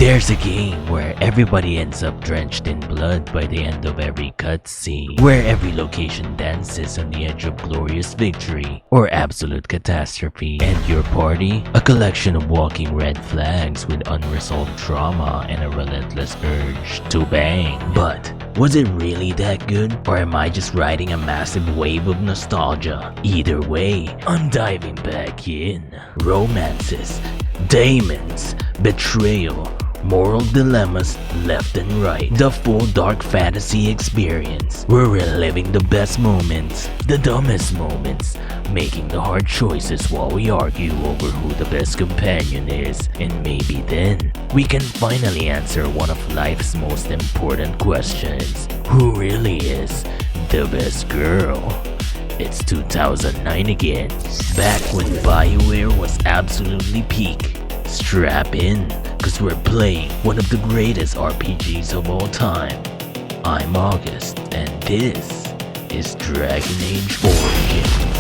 There's a game where everybody ends up drenched in blood by the end of every cutscene, where every location dances on the edge of glorious victory or absolute catastrophe, and your party, a collection of walking red flags with unresolved trauma and a relentless urge to bang. But was it really that good, or am I just riding a massive wave of nostalgia? Either way, I'm diving back in. Romances, daemons, betrayal, moral dilemmas left and right. The full dark fantasy experience. We're reliving the best moments, the dumbest moments, making the hard choices while we argue over who the best companion is. And maybe then, we can finally answer one of life's most important questions. Who really is the best girl? It's 2009 again, back when Bioware was absolutely peak. Strap in, cause we're playing one of the greatest RPGs of all time. I'm August, and this is Dragon Age Origins.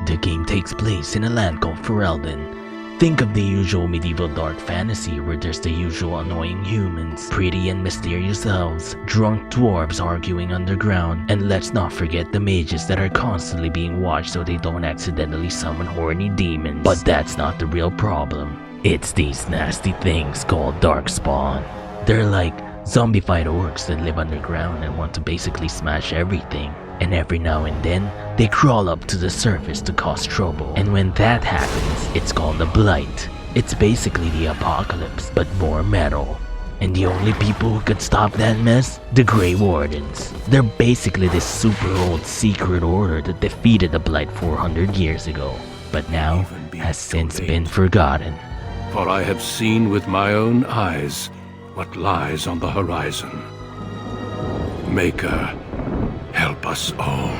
The game takes place in a land called Ferelden. Think of the usual medieval dark fantasy where there's the usual annoying humans, pretty and mysterious elves, drunk dwarves arguing underground, and let's not forget the mages that are constantly being watched so they don't accidentally summon horny demons. But that's not the real problem. It's these nasty things called darkspawn. They're like zombified orcs that live underground and want to basically smash everything. And every now and then, they crawl up to the surface to cause trouble. And when that happens, it's called a blight. It's basically the apocalypse, but more metal. And the only people who could stop that mess? The Grey Wardens. They're basically this super old secret order that defeated the blight 400 years ago, but now has since been forgotten. For I have seen with my own eyes what lies on the horizon. Maker, help us all.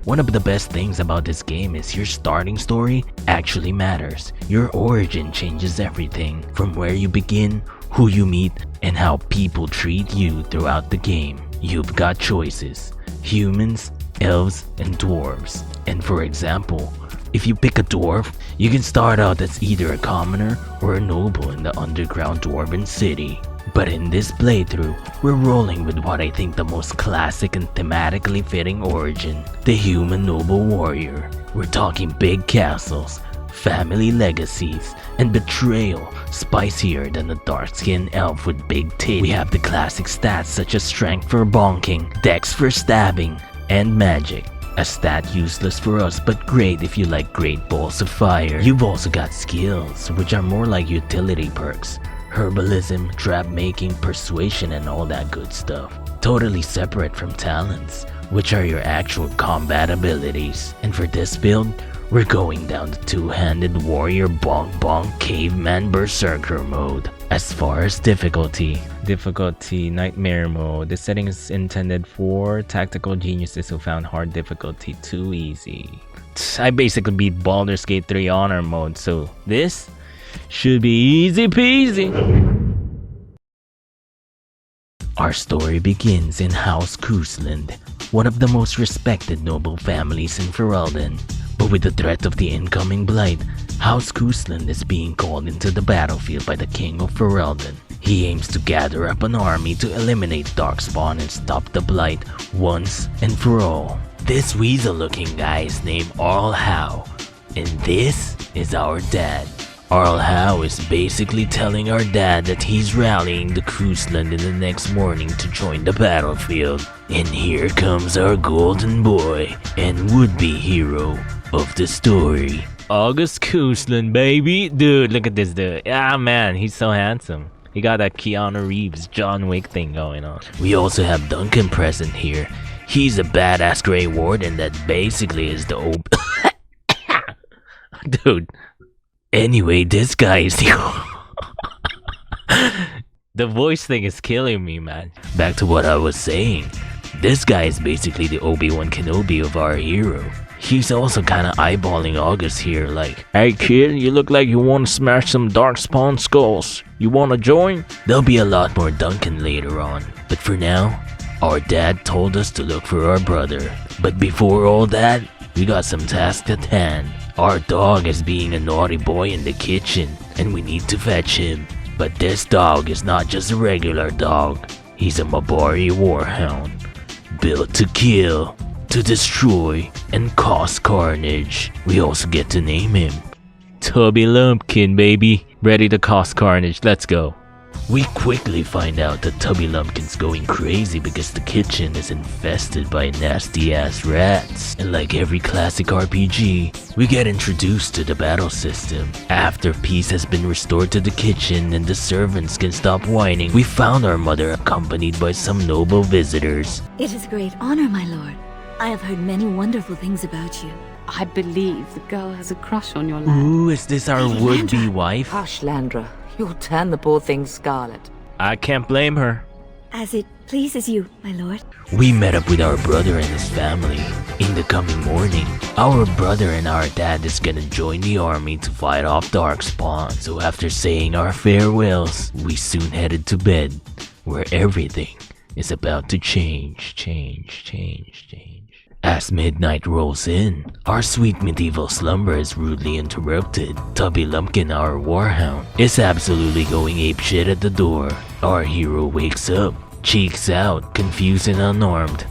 One of the best things about this game is your starting story actually matters. Your origin changes everything, from where you begin, who you meet, and how people treat you throughout the game. You've got choices: humans, elves, and dwarves. And for example, if you pick a dwarf, you can start out as either a commoner or a noble in the underground dwarven city. But in this playthrough, we're rolling with what I think the most classic and thematically fitting origin, the human noble warrior. We're talking big castles, family legacies, and betrayal spicier than a dark-skinned elf with big titties. We have the classic stats such as strength for bonking, dex for stabbing, and magic. A stat useless for us but great if you like great balls of fire. You've also got skills, which are more like utility perks. Herbalism, trap making, persuasion, and all that good stuff. Totally separate from talents, which are your actual combat abilities. And for this build, we're going down the two-handed warrior bonk bonk caveman berserker mode. As far as difficulty, nightmare mode. This setting is intended for tactical geniuses who found hard difficulty too easy. I basically beat Baldur's Gate 3 honor mode, so this should be easy peasy. Our story begins in House Cousland, one of the most respected noble families in Ferelden. But with the threat of the incoming blight, House Cousland is being called into the battlefield by the King of Ferelden. He aims to gather up an army to eliminate Darkspawn and stop the blight once and for all. This weasel-looking guy is named Arl Howe, and this is our dad. Arl Howe is basically telling our dad that he's rallying the Cousland in the next morning to join the battlefield. And here comes our golden boy and would-be hero of the story, August Cousland, baby. Dude, look at this dude. Ah man, he's so handsome. He got that Keanu Reeves John Wick thing going on. We also have Duncan present here. He's a badass Grey Warden that basically is the old dude. Anyway, this guy is the the voice thing is killing me, man. Back to what I was saying. This guy is basically the Obi-Wan Kenobi of our hero. He's also kinda eyeballing August here like, "Hey kid, you look like you wanna smash some Darkspawn skulls. You wanna join?" There'll be a lot more Duncan later on. But for now, Our dad told us to look for our brother. But before all that, we got some tasks at hand. Our dog is being a naughty boy in the kitchen, and we need to fetch him. But this dog is not just a regular dog. He's a Mabari warhound, built to kill, to destroy, and cause carnage. We also get to name him Tubby Lumpkin, baby. Ready to cause carnage, let's go. We quickly find out that Tubby Lumpkin's going crazy because the kitchen is infested by nasty ass rats. And like every classic RPG, we get introduced to the battle system. After peace has been restored to the kitchen and the servants can stop whining, we found our mother accompanied by some noble visitors. It is a great honor, my lord. I have heard many wonderful things about you. I believe the girl has a crush on your lad. Ooh, is this our Lady would-be Landra. wife? Hush, Landra. You'll turn the poor thing scarlet. I can't blame her. As it pleases you, my lord. We met up with our brother and his family. In the coming morning, our brother and our dad is gonna join the army to fight off Darkspawn. So after saying our farewells, we soon headed to bed, where everything is about to change. As midnight rolls in, our sweet medieval slumber is rudely interrupted. Tubby Lumpkin, our warhound, is absolutely going apeshit at the door. Our hero wakes up, cheeks out, confused and unarmed.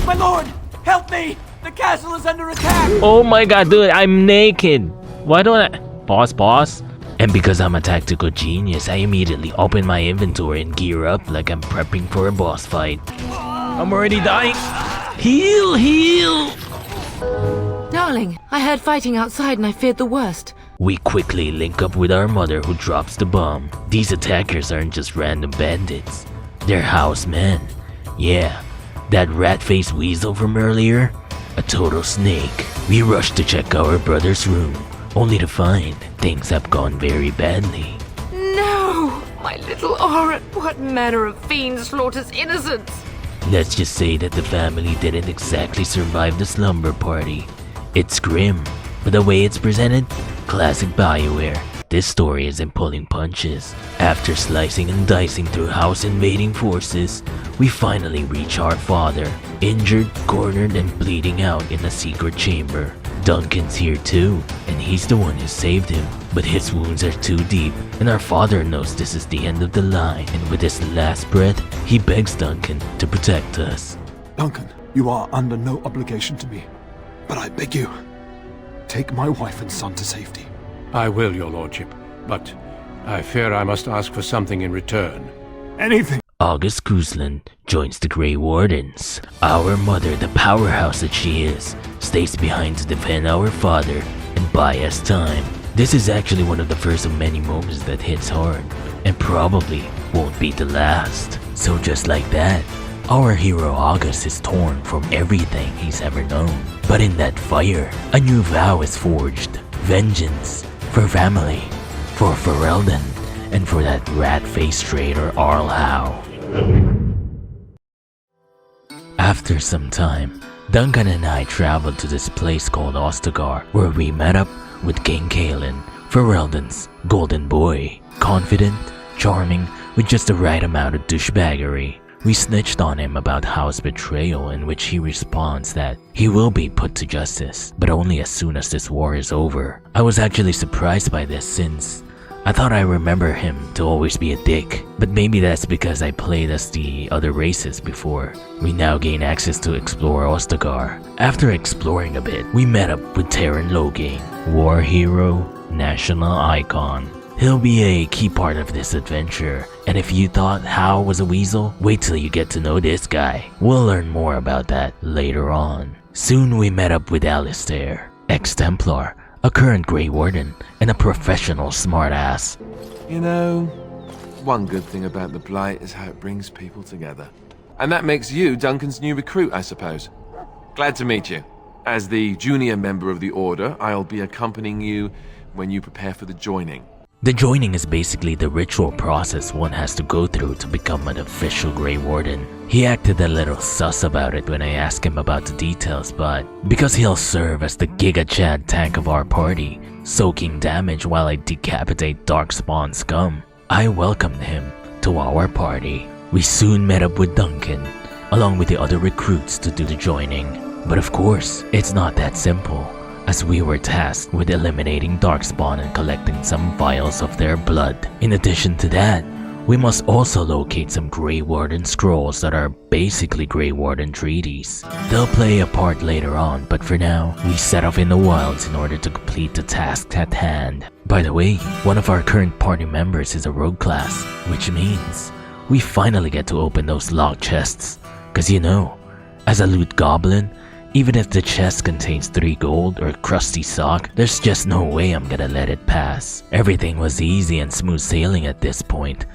My lord, help me! The castle is under attack! Oh my god, dude, I'm naked! Why don't I... Pause. And because I'm a tactical genius, I immediately open my inventory and gear up like I'm prepping for a boss fight. I'm already dying! Heal! Darling, I heard fighting outside and I feared the worst. We quickly link up with our mother who drops the bomb. These attackers aren't just random bandits. They're house men. Yeah, that rat-faced Weasel from earlier? A total snake. We rush to check our brother's room, only to find things have gone very badly. No! My little Orin, what manner of fiend slaughters innocents? Let's just say that the family didn't exactly survive the slumber party. It's grim, but the way it's presented, classic Bioware. This story isn't pulling punches. After slicing and dicing through house invading forces, we finally reach our father, injured, cornered, and bleeding out in a secret chamber. Duncan's here too, and he's the one who saved him. But his wounds are too deep, and our father knows this is the end of the line, and with his last breath, he begs Duncan to protect us. Duncan, you are under no obligation to me, but I beg you, take my wife and son to safety. I will, your lordship, but I fear I must ask for something in return. Anything. August Guzlan joins the Grey Wardens. Our mother, the powerhouse that she is, stays behind to defend our father and buy us time. This is actually one of the first of many moments that hits hard, and probably won't be the last. So just like that, our hero August is torn from everything he's ever known. But in that fire, a new vow is forged. Vengeance for family, for Ferelden, and for that rat-faced traitor Arl Howe. After some time, Duncan and I traveled to this place called Ostagar, where we met up with King Kalen, Ferelden's golden boy. Confident, charming, with just the right amount of douchebaggery. We snitched on him about Howe's betrayal, in which he responds that he will be put to justice, but only as soon as this war is over. I was actually surprised by this since I thought I remember him to always be a dick, but maybe that's because I played as the other races before. We now gain access to explore Ostagar. After exploring a bit, we met up with Terran Logain, war hero, national icon. He'll be a key part of this adventure, and if you thought Howe was a weasel, wait till you get to know this guy. We'll learn more about that later on. Soon we met up with Alistair, ex-Templar, a current Grey Warden, and a professional smartass. You know, one good thing about the Blight is how it brings people together. And that makes you Duncan's new recruit, I suppose. Glad to meet you. As the junior member of the Order, I'll be accompanying you when you prepare for the joining. The joining is basically the ritual process one has to go through to become an official Grey Warden. He acted a little sus about it when I asked him about the details, but because he'll serve as the Giga Chad tank of our party, soaking damage while I decapitate Darkspawn scum, I welcomed him to our party. We soon met up with Duncan, along with the other recruits to do the joining. But of course, it's not that simple, as we were tasked with eliminating Darkspawn and collecting some vials of their blood. In addition to that, we must also locate some Grey Warden scrolls that are basically Grey Warden treaties. They'll play a part later on, but for now, we set off in the wilds in order to complete the task at hand. By the way, one of our current party members is a rogue class, which means we finally get to open those locked chests. Cause you know, as a loot goblin, even if the chest contains 3 gold or a crusty sock, there's just no way I'm gonna let it pass. Everything was easy and smooth sailing at this point,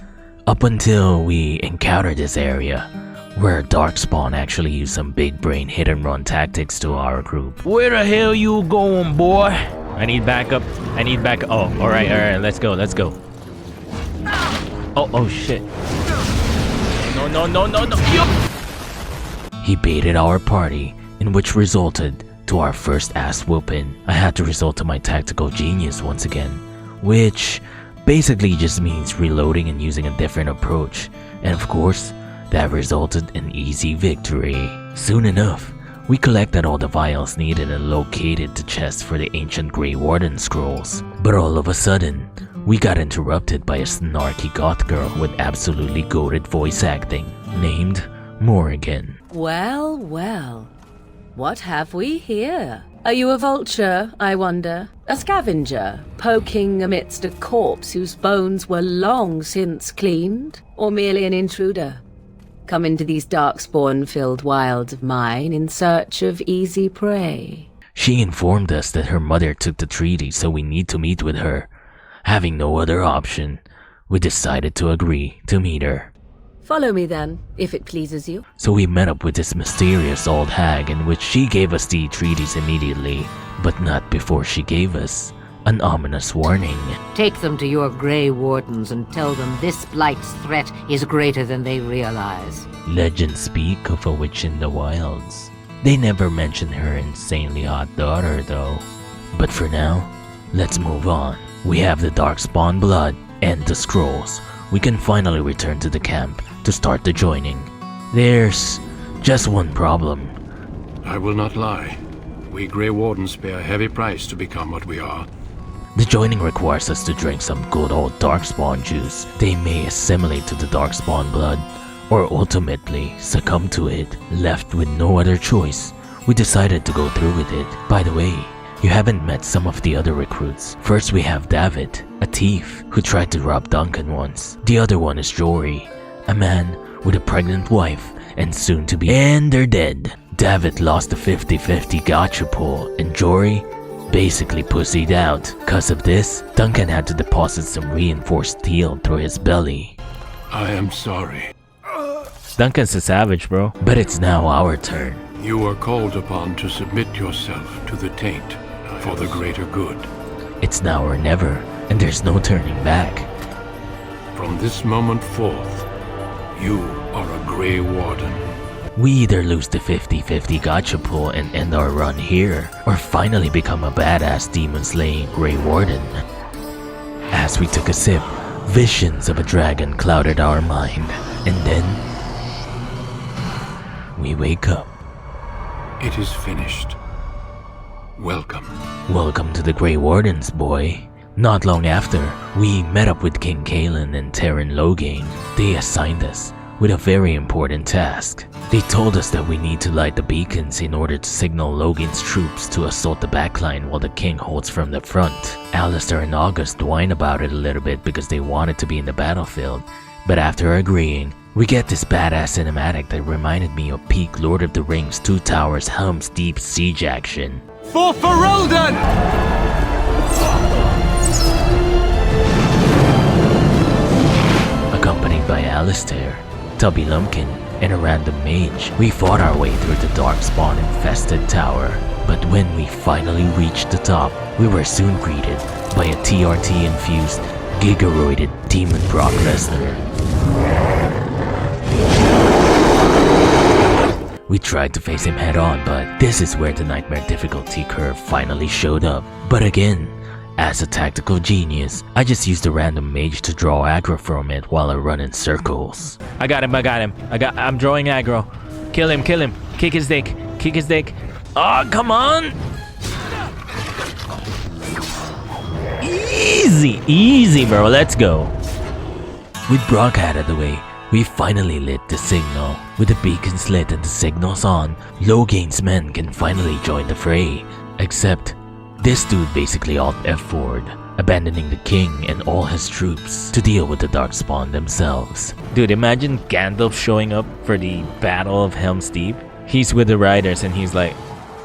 up until we encountered this area, where Darkspawn actually used some big brain hit and run tactics to our group. Where the hell you going, boy? I need backup. Oh, alright, let's go. Oh shit. No. He baited our party, in which resulted to our first ass whooping. I had to resort to my tactical genius once again, which basically just means reloading and using a different approach, and of course, that resulted in easy victory. Soon enough, we collected all the vials needed and located the chest for the ancient Grey Warden scrolls. But all of a sudden, we got interrupted by a snarky goth girl with absolutely goated voice acting, named Morrigan. Well, what have we here? Are you a vulture, I wonder? A scavenger, poking amidst a corpse whose bones were long since cleaned? Or merely an intruder, come into these darkspawn-filled wilds of mine in search of easy prey? She informed us that her mother took the treaty, so we need to meet with her. Having no other option, we decided to agree to meet her. Follow me then, if it pleases you. So we met up with this mysterious old hag, in which she gave us the treaties immediately, but not before she gave us an ominous warning. Take them to your Grey Wardens and tell them this blight's threat is greater than they realize. Legends speak of a witch in the wilds. They never mention her insanely hot daughter though. But for now, let's move on. We have the Darkspawn blood and the scrolls. We can finally return to the camp to start the joining. There's just one problem. I will not lie. We Grey Wardens pay a heavy price to become what we are. The joining requires us to drink some good old Darkspawn juice. They may assimilate to the Darkspawn blood, or ultimately succumb to it. Left with no other choice, we decided to go through with it. By the way, you haven't met some of the other recruits. First we have David, a thief who tried to rob Duncan once. The other one is Jory, a man with a pregnant wife and soon to be, and they're dead. David lost the 50-50 gotcha pull, and Jory basically pussied out. Cause of this, Duncan had to deposit some reinforced steel through his belly. I am sorry. Duncan's a savage, bro. But it's now our turn. You are called upon to submit yourself to the taint for the greater good. It's now or never, and there's no turning back. From this moment forth, you are a Grey Warden. We either lose the 50-50 gotcha pull and end our run here, or finally become a badass demon-slaying Grey Warden. As we took a sip, visions of a dragon clouded our mind, and then we wake up. It is finished. Welcome. Welcome to the Grey Wardens, boy. Not long after, we met up with King Kalen and Terran Logain. They assigned us with a very important task. They told us that we need to light the beacons in order to signal Logan's troops to assault the backline while the king holds from the front. Alistair and August whine about it a little bit because they wanted to be in the battlefield, but after agreeing, we get this badass cinematic that reminded me of peak Lord of the Rings Two Towers Helm's Deep siege action. For Ferelden! Accompanied by Alistair, Tubby Lumpkin, and a random mage, we fought our way through the Darkspawn-infested tower. But when we finally reached the top, we were soon greeted by a TRT-infused, gigaroided demon Brock Lesnar. We tried to face him head on, but this is where the nightmare difficulty curve finally showed up. But again, as a tactical genius, I just used a random mage to draw aggro from it while I run in circles. I got him. I'm drawing aggro. Kill him, kill him. Kick his dick. Kick his dick. Oh, come on. Easy, easy, bro. Let's go. With Brock out of the way, we finally lit the signal. With the beacons lit and the signals on, Logain's men can finally join the fray. Except, this dude basically alt F4'd, abandoning the king and all his troops to deal with the Darkspawn themselves. Dude, imagine Gandalf showing up for the Battle of Helm's Deep. He's with the riders and he's like,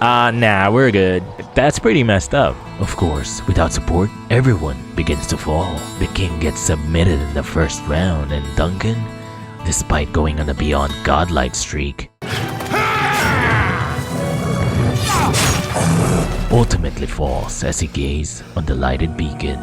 nah, we're good. That's pretty messed up. Of course, without support, everyone begins to fall. The king gets submitted in the first round, and Duncan, despite going on a beyond godlike streak, ultimately falls as he gazes on the lighted beacon.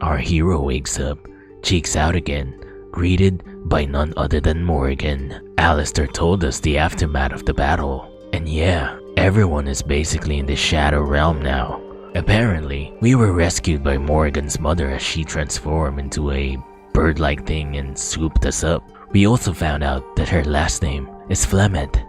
Our hero wakes up, cheeks out again, greeted by none other than Morrigan. Alistair told us the aftermath of the battle, and yeah, everyone is basically in the Shadow Realm now. Apparently, we were rescued by Morrigan's mother as she transformed into a bird-like thing and swooped us up. We also found out that her last name is Flemeth,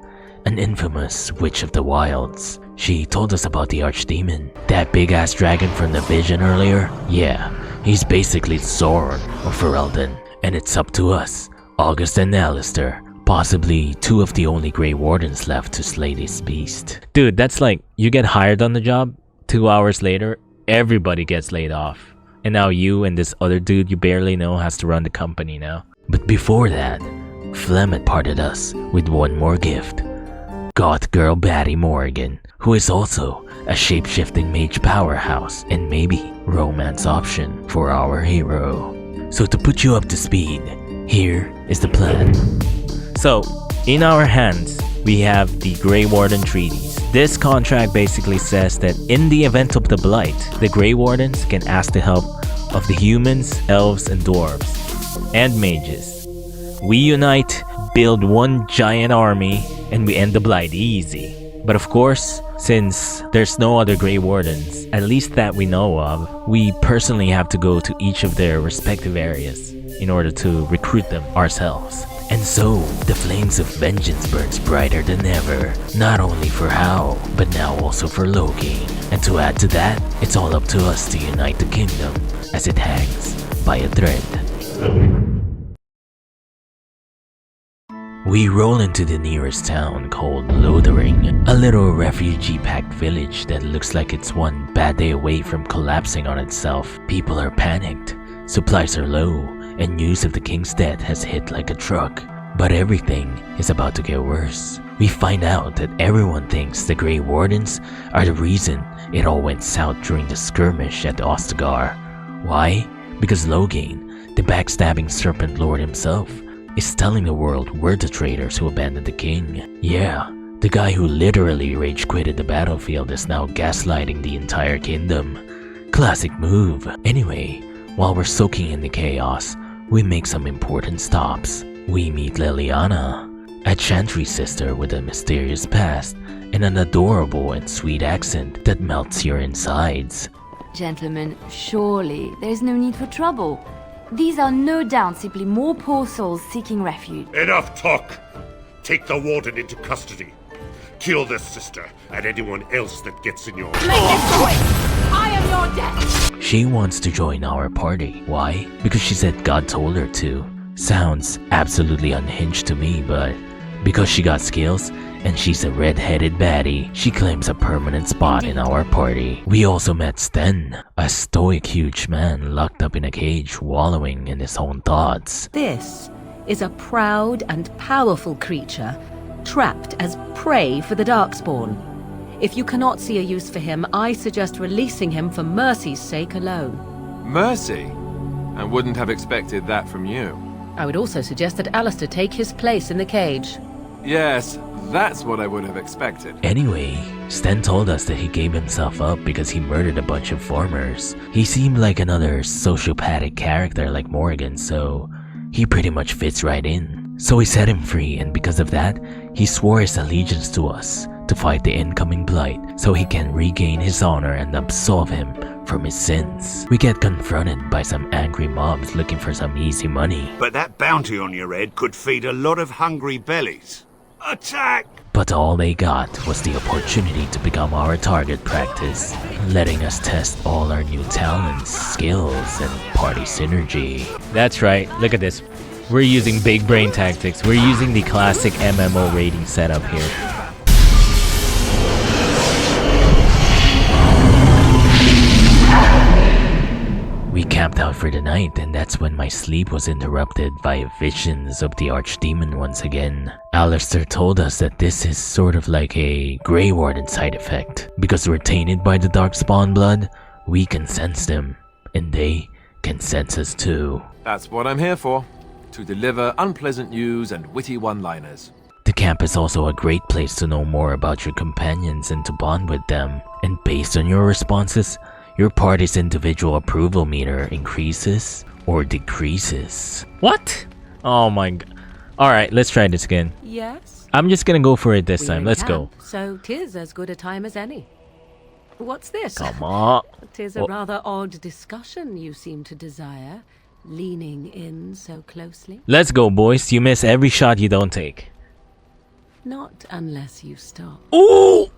an infamous witch of the wilds. She told us about the Archdemon, that big-ass dragon from the vision earlier. Yeah, he's basically Sauron or Ferelden, and it's up to us, August and Alistair, possibly two of the only Grey Wardens left to slay this beast. Dude, that's like, you get hired on the job, 2 hours later, everybody gets laid off. And now you and this other dude you barely know has to run the company now. But before that, Flemeth parted us with one more gift. Goth girl baddie Morrigan, who is also a shape-shifting mage powerhouse and maybe romance option for our hero. So to put you up to speed, here is the plan. So, in our hands, we have the Grey Warden treaties. This contract basically says that in the event of the Blight, the Grey Wardens can ask the help of the humans, elves, and dwarves, and mages. We unite, build one giant army, and we end the Blight easy. But of course, since there's no other Grey Wardens, at least that we know of, we personally have to go to each of their respective areas in order to recruit them ourselves. And so, the flames of vengeance burns brighter than ever, not only for Hal, but now also for Loki. And to add to that, it's all up to us to unite the kingdom, as it hangs by a thread. We roll into the nearest town called Lothering, a little refugee-packed village that looks like it's one bad day away from collapsing on itself. People are panicked, supplies are low, and news of the king's death has hit like a truck. But everything is about to get worse. We find out that everyone thinks the Grey Wardens are the reason it all went south during the skirmish at Ostagar. Why? Because Logain, the backstabbing Serpent Lord himself, is telling the world we're the traitors who abandoned the king. Yeah, the guy who literally rage-quitted the battlefield is now gaslighting the entire kingdom. Classic move. Anyway, while we're soaking in the chaos, we make some important stops. We meet Liliana, a chantry sister with a mysterious past and an adorable and sweet accent that melts your insides. Gentlemen, surely there's no need for trouble. These are no doubt simply more poor souls seeking refuge. Enough talk! Take the warden into custody. Kill this sister and anyone else that gets in your way. Make this choice! I am your death! She wants to join our party. Why? Because she said God told her to. Sounds absolutely unhinged to me, but because she got skills and she's a red-headed baddie, she claims a permanent spot in our party. We also met Sten, a stoic huge man locked up in a cage wallowing in his own thoughts. This is a proud and powerful creature, trapped as prey for the Darkspawn. If you cannot see a use for him, I suggest releasing him for mercy's sake alone. Mercy? I wouldn't have expected that from you. I would also suggest that Alistair take his place in the cage. Yes, that's what I would have expected. Anyway, Sten told us that he gave himself up because he murdered a bunch of farmers. He seemed like another sociopathic character like Morrigan, so he pretty much fits right in. So we set him free, and because of that, he swore his allegiance to us, to fight the incoming blight so he can regain his honor and absolve him from his sins. We get confronted by some angry mobs looking for some easy money. But that bounty on your head could feed a lot of hungry bellies. Attack! But all they got was the opportunity to become our target practice, letting us test all our new talents, skills, and party synergy. That's right, look at this. We're using big brain tactics. We're using the classic MMO rating setup here. We camped out for the night, and that's when my sleep was interrupted by visions of the Archdemon once again. Alistair told us that this is sort of like a Grey Warden side effect. Because we're tainted by the Darkspawn blood, we can sense them, and they can sense us too. That's what I'm here for. To deliver unpleasant news and witty one-liners. The camp is also a great place to know more about your companions and to bond with them. And based on your responses, your party's individual approval meter increases or decreases. What? Oh my god. Alright, let's try this again. Yes? I'm just gonna go for it this time. Let's go. So 'tis as good a time as any. What's this? Come on. 'Tis a rather odd discussion you seem to desire, leaning in so closely. Let's go, boys. You miss every shot you don't take. Not unless you stop. Ooh!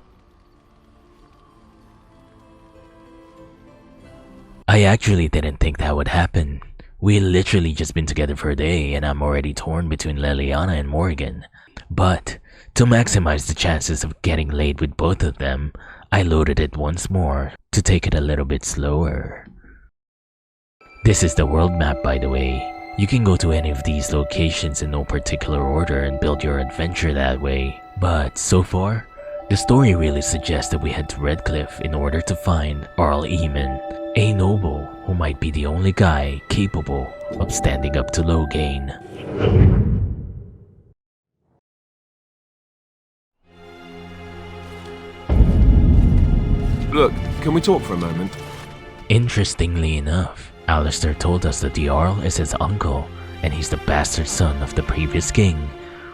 I actually didn't think that would happen. We literally just been together for a day and I'm already torn between Leliana and Morgan. But to maximize the chances of getting laid with both of them, I loaded it once more to take it a little bit slower. This is the world map, by the way. You can go to any of these locations in no particular order and build your adventure that way. But so far, the story really suggests that we head to Redcliffe in order to find Arl Eamon, a noble who might be the only guy capable of standing up to Loghain. Look, can we talk for a moment? Interestingly enough, Alistair told us that the Arl is his uncle, and he's the bastard son of the previous king,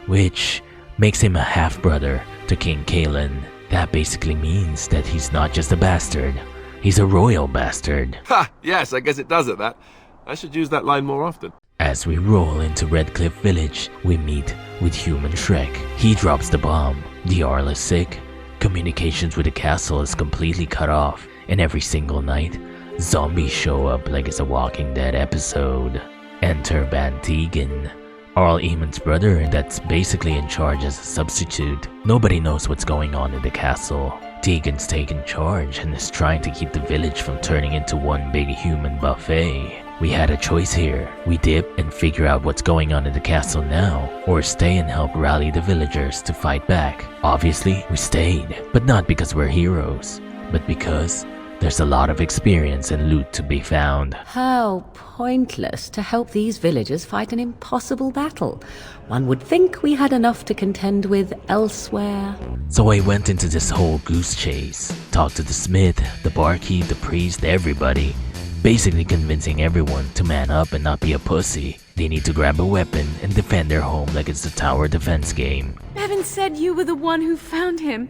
which makes him a half-brother to King Kaelin. That basically means that he's not just a bastard, he's a royal bastard. Ha! Yes, I guess it does at that. I should use that line more often. As we roll into Redcliffe Village, we meet with Human Shrek. He drops the bomb. The Arl is sick. Communications with the castle is completely cut off, and every single night, zombies show up like it's a Walking Dead episode. Enter Van Tegan, Arl Eamon's brother that's basically in charge as a substitute. Nobody knows what's going on in the castle. Tegan's taken charge and is trying to keep the village from turning into one big human buffet. We had a choice here. We dip and figure out what's going on in the castle now, or stay and help rally the villagers to fight back. Obviously, we stayed, but not because we're heroes, but because there's a lot of experience and loot to be found. How pointless to help these villagers fight an impossible battle. One would think we had enough to contend with elsewhere. So I went into this whole goose chase, talked to the smith, the barkeep, the priest, everybody, basically convincing everyone to man up and not be a pussy. They need to grab a weapon and defend their home like it's a tower defense game. Bevan said you were the one who found him.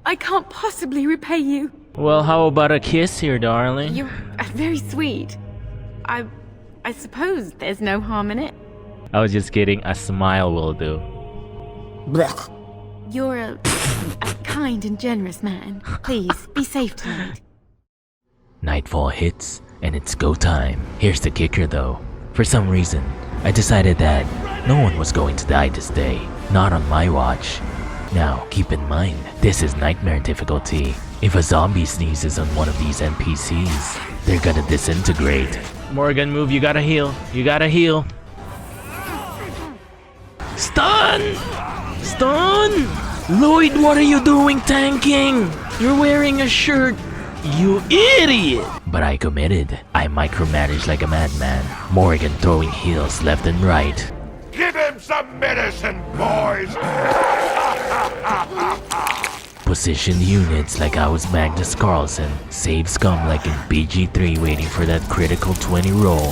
I can't possibly repay you. Well, how about a kiss here, darling? You're very sweet. I suppose there's no harm in it. I was just kidding. A smile will do. Blech. You're a kind and generous man. Please, be safe tonight. Nightfall hits, and it's go time. Here's the kicker though. For some reason, I decided that no one was going to die this day. Not on my watch. Now, keep in mind, this is nightmare difficulty. If a zombie sneezes on one of these NPCs, they're gonna disintegrate. Morgan, move. You gotta heal. You gotta heal. Stun! Stun! Lloyd, what are you doing tanking? You're wearing a shirt. You idiot! But I committed. I micromanaged like a madman. Morgan throwing heals left and right. Give him some medicine, boys! Positioned units like I was Magnus Carlsen. Save scum like in BG3 waiting for that critical 20 roll.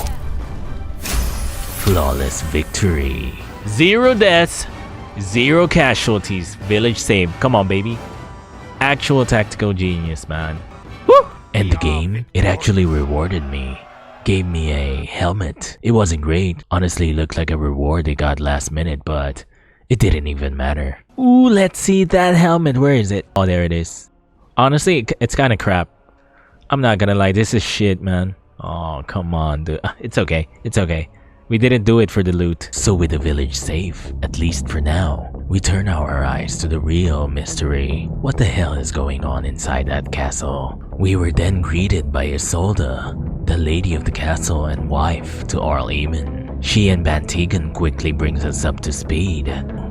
Flawless victory. 0 deaths, 0 casualties. Village saved. Come on, baby. Actual tactical genius, man. Woo! And the game, it actually rewarded me. Gave me a helmet. It wasn't great. Honestly, it looked like a reward they got last minute, but it didn't even matter. Ooh, let's see that helmet. Where is it? Oh, there it is. Honestly, it's kind of crap. I'm not gonna lie, this is shit, man. Oh, come on, dude. It's okay. It's okay. We didn't do it for the loot. So with the village safe, at least for now, we turn our eyes to the real mystery. What the hell is going on inside that castle? We were then greeted by Isolde, the lady of the castle and wife to Arl Eamon. She and Bantigan quickly brings us up to speed.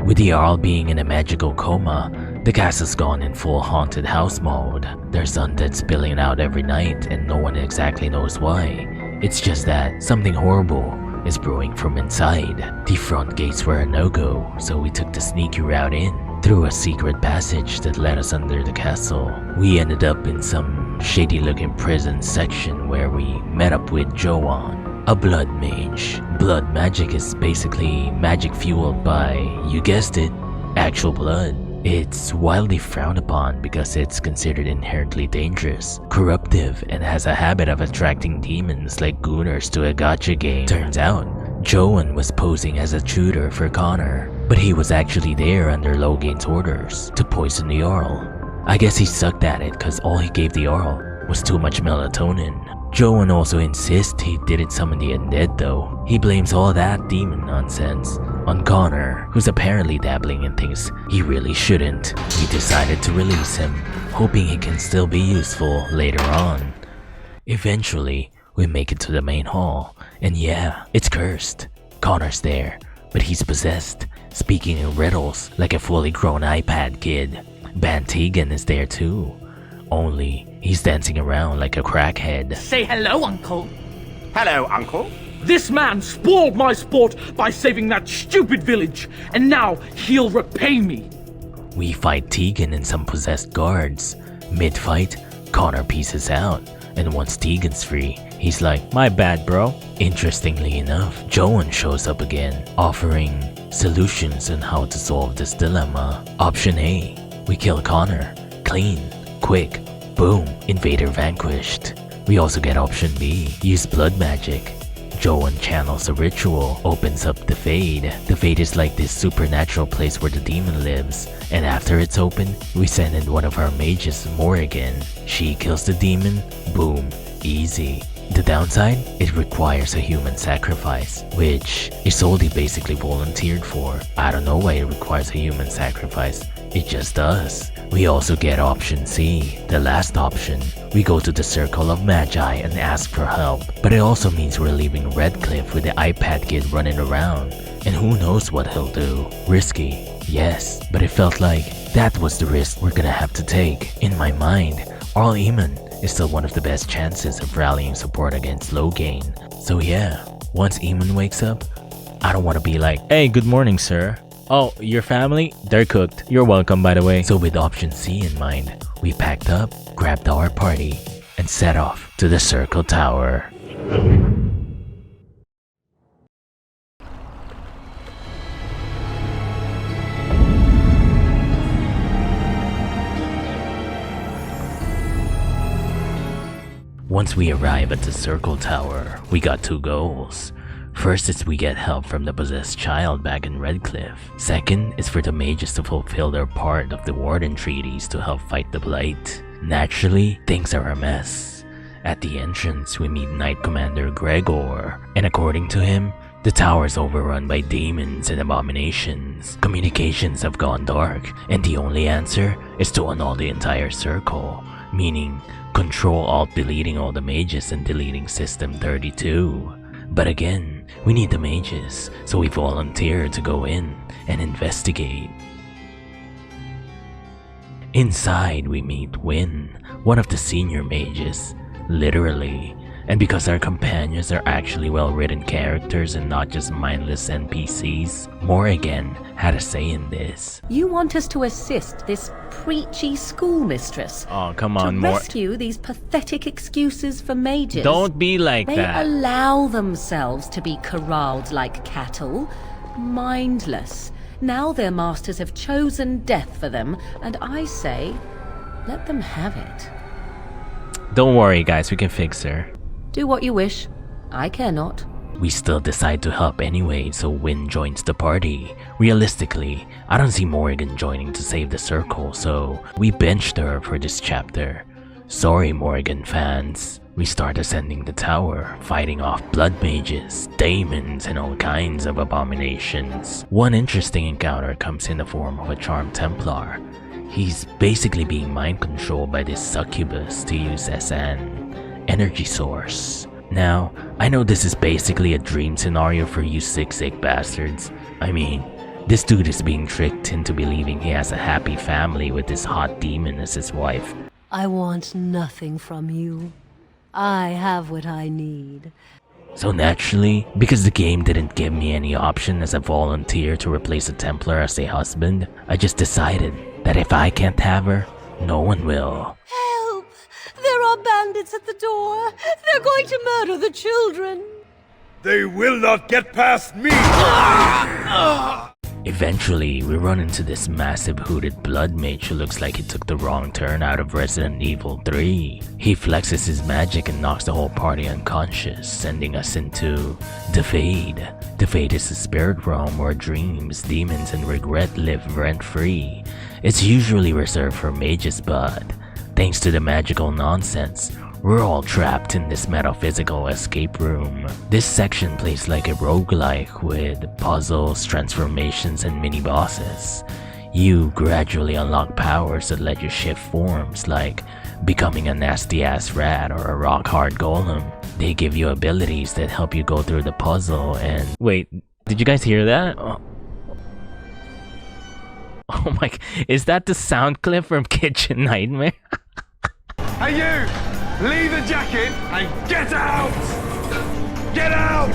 With the Arl being in a magical coma, the castle's gone in full haunted house mode. There's undead spilling out every night and no one exactly knows why. It's just that something horrible is brewing from inside. The front gates were a no-go, so we took the sneaky route in through a secret passage that led us under the castle. We ended up in some shady-looking prison section where we met up with Joanne, a blood mage. Blood magic is basically magic fueled by, you guessed it, actual blood. It's wildly frowned upon because it's considered inherently dangerous, corruptive, and has a habit of attracting demons like gooners to a gacha game. Turns out, Joan was posing as a tutor for Connor, but he was actually there under Logain's orders to poison the Jarl. I guess he sucked at it cause all he gave the Jarl was too much melatonin. Joan also insists he didn't summon the undead though. He blames all that demon nonsense on Connor, who's apparently dabbling in things he really shouldn't. We decided to release him, hoping he can still be useful later on. Eventually, we make it to the main hall, and yeah, it's cursed. Connor's there, but he's possessed, speaking in riddles like a fully grown iPad kid. Bantigan is there too, only he's dancing around like a crackhead. Say hello, Uncle. Hello, Uncle. This man spoiled my sport by saving that stupid village, and now he'll repay me. We fight Tegan and some possessed guards. Mid-fight, Connor pieces out, and once Tegan's free, he's like, my bad, bro. Interestingly enough, Joan shows up again, offering solutions on how to solve this dilemma. Option A, we kill Connor. Clean, quick, boom, invader vanquished. We also get option B, use blood magic. Joan channels a ritual, opens up the Fade. The Fade is like this supernatural place where the demon lives, and after it's open, we send in one of our mages, Morrigan. She kills the demon, boom, easy. The downside, it requires a human sacrifice, which Isolde basically volunteered for. I don't know why it requires a human sacrifice, it just does. We also get option C, the last option. We go to the Circle of Magi and ask for help, but it also means we're leaving Redcliffe with the iPad kid running around, and who knows what he'll do. Risky, yes, but it felt like that was the risk we're gonna have to take. In my mind, Arl Eamon is still one of the best chances of rallying support against Logain. So yeah, once Eamon wakes up, I don't want to be like, hey, good morning, sir. Oh, your family? They're cooked. You're welcome, by the way. So with option C in mind, we packed up, grabbed our party, and set off to the Circle Tower. Once we arrive at the Circle Tower, we got two goals. First is we get help from the possessed child back in Redcliffe. Second is for the mages to fulfill their part of the Warden treaties to help fight the Blight. Naturally, things are a mess. At the entrance, we meet Knight Commander Gregor, and according to him, the tower is overrun by demons and abominations. Communications have gone dark, and the only answer is to annul the entire circle, meaning Control-Alt-deleting all the mages and deleting System 32. But again, we need the mages, so we volunteer to go in and investigate. Inside, we meet Wynn, one of the senior mages, literally. And because our companions are actually well-written characters and not just mindless NPCs, Morrigan had a say in this. You want us to assist this preachy schoolmistress? Oh, come on, to rescue these pathetic excuses for mages. Don't be like they that. They allow themselves to be corralled like cattle, mindless. Now their masters have chosen death for them, and I say, Let them have it. Don't worry, guys, we can fix her. Do what you wish. I care not. We still decide to help anyway, so Wynne joins the party. Realistically, I don't see Morrigan joining to save the circle, so we benched her for this chapter. Sorry, Morrigan fans. We start ascending the tower, fighting off blood mages, demons, and all kinds of abominations. One interesting encounter comes in the form of a charmed Templar. He's basically being mind controlled by this succubus to use as an energy source. Now, I know this is basically a dream scenario for you sick bastards. I mean, this dude is being tricked into believing he has a happy family with this hot demon as his wife. I want nothing from you. I have what I need. So naturally, because the game didn't give me any option as a volunteer to replace a Templar as a husband, I just decided that if I can't have her, no one will. Help! There are bandits at the door. They're going to murder the children. They will not get past me! Eventually, we run into this massive hooded blood mage who looks like he took the wrong turn out of Resident Evil 3. He flexes his magic and knocks the whole party unconscious, sending us into the Fade. The Fade is a spirit realm where dreams, demons, and regret live rent-free. It's usually reserved for mages, but thanks to the magical nonsense, we're all trapped in this metaphysical escape room. This section plays like a roguelike with puzzles, transformations, and mini-bosses. You gradually unlock powers that let you shift forms, like becoming a nasty-ass rat or a rock-hard golem. They give you abilities that help you go through the puzzle and... Wait, did you guys hear that? Oh my... Is that the sound clip from Kitchen Nightmare? Hey you! Leave the jacket and get out! Get out!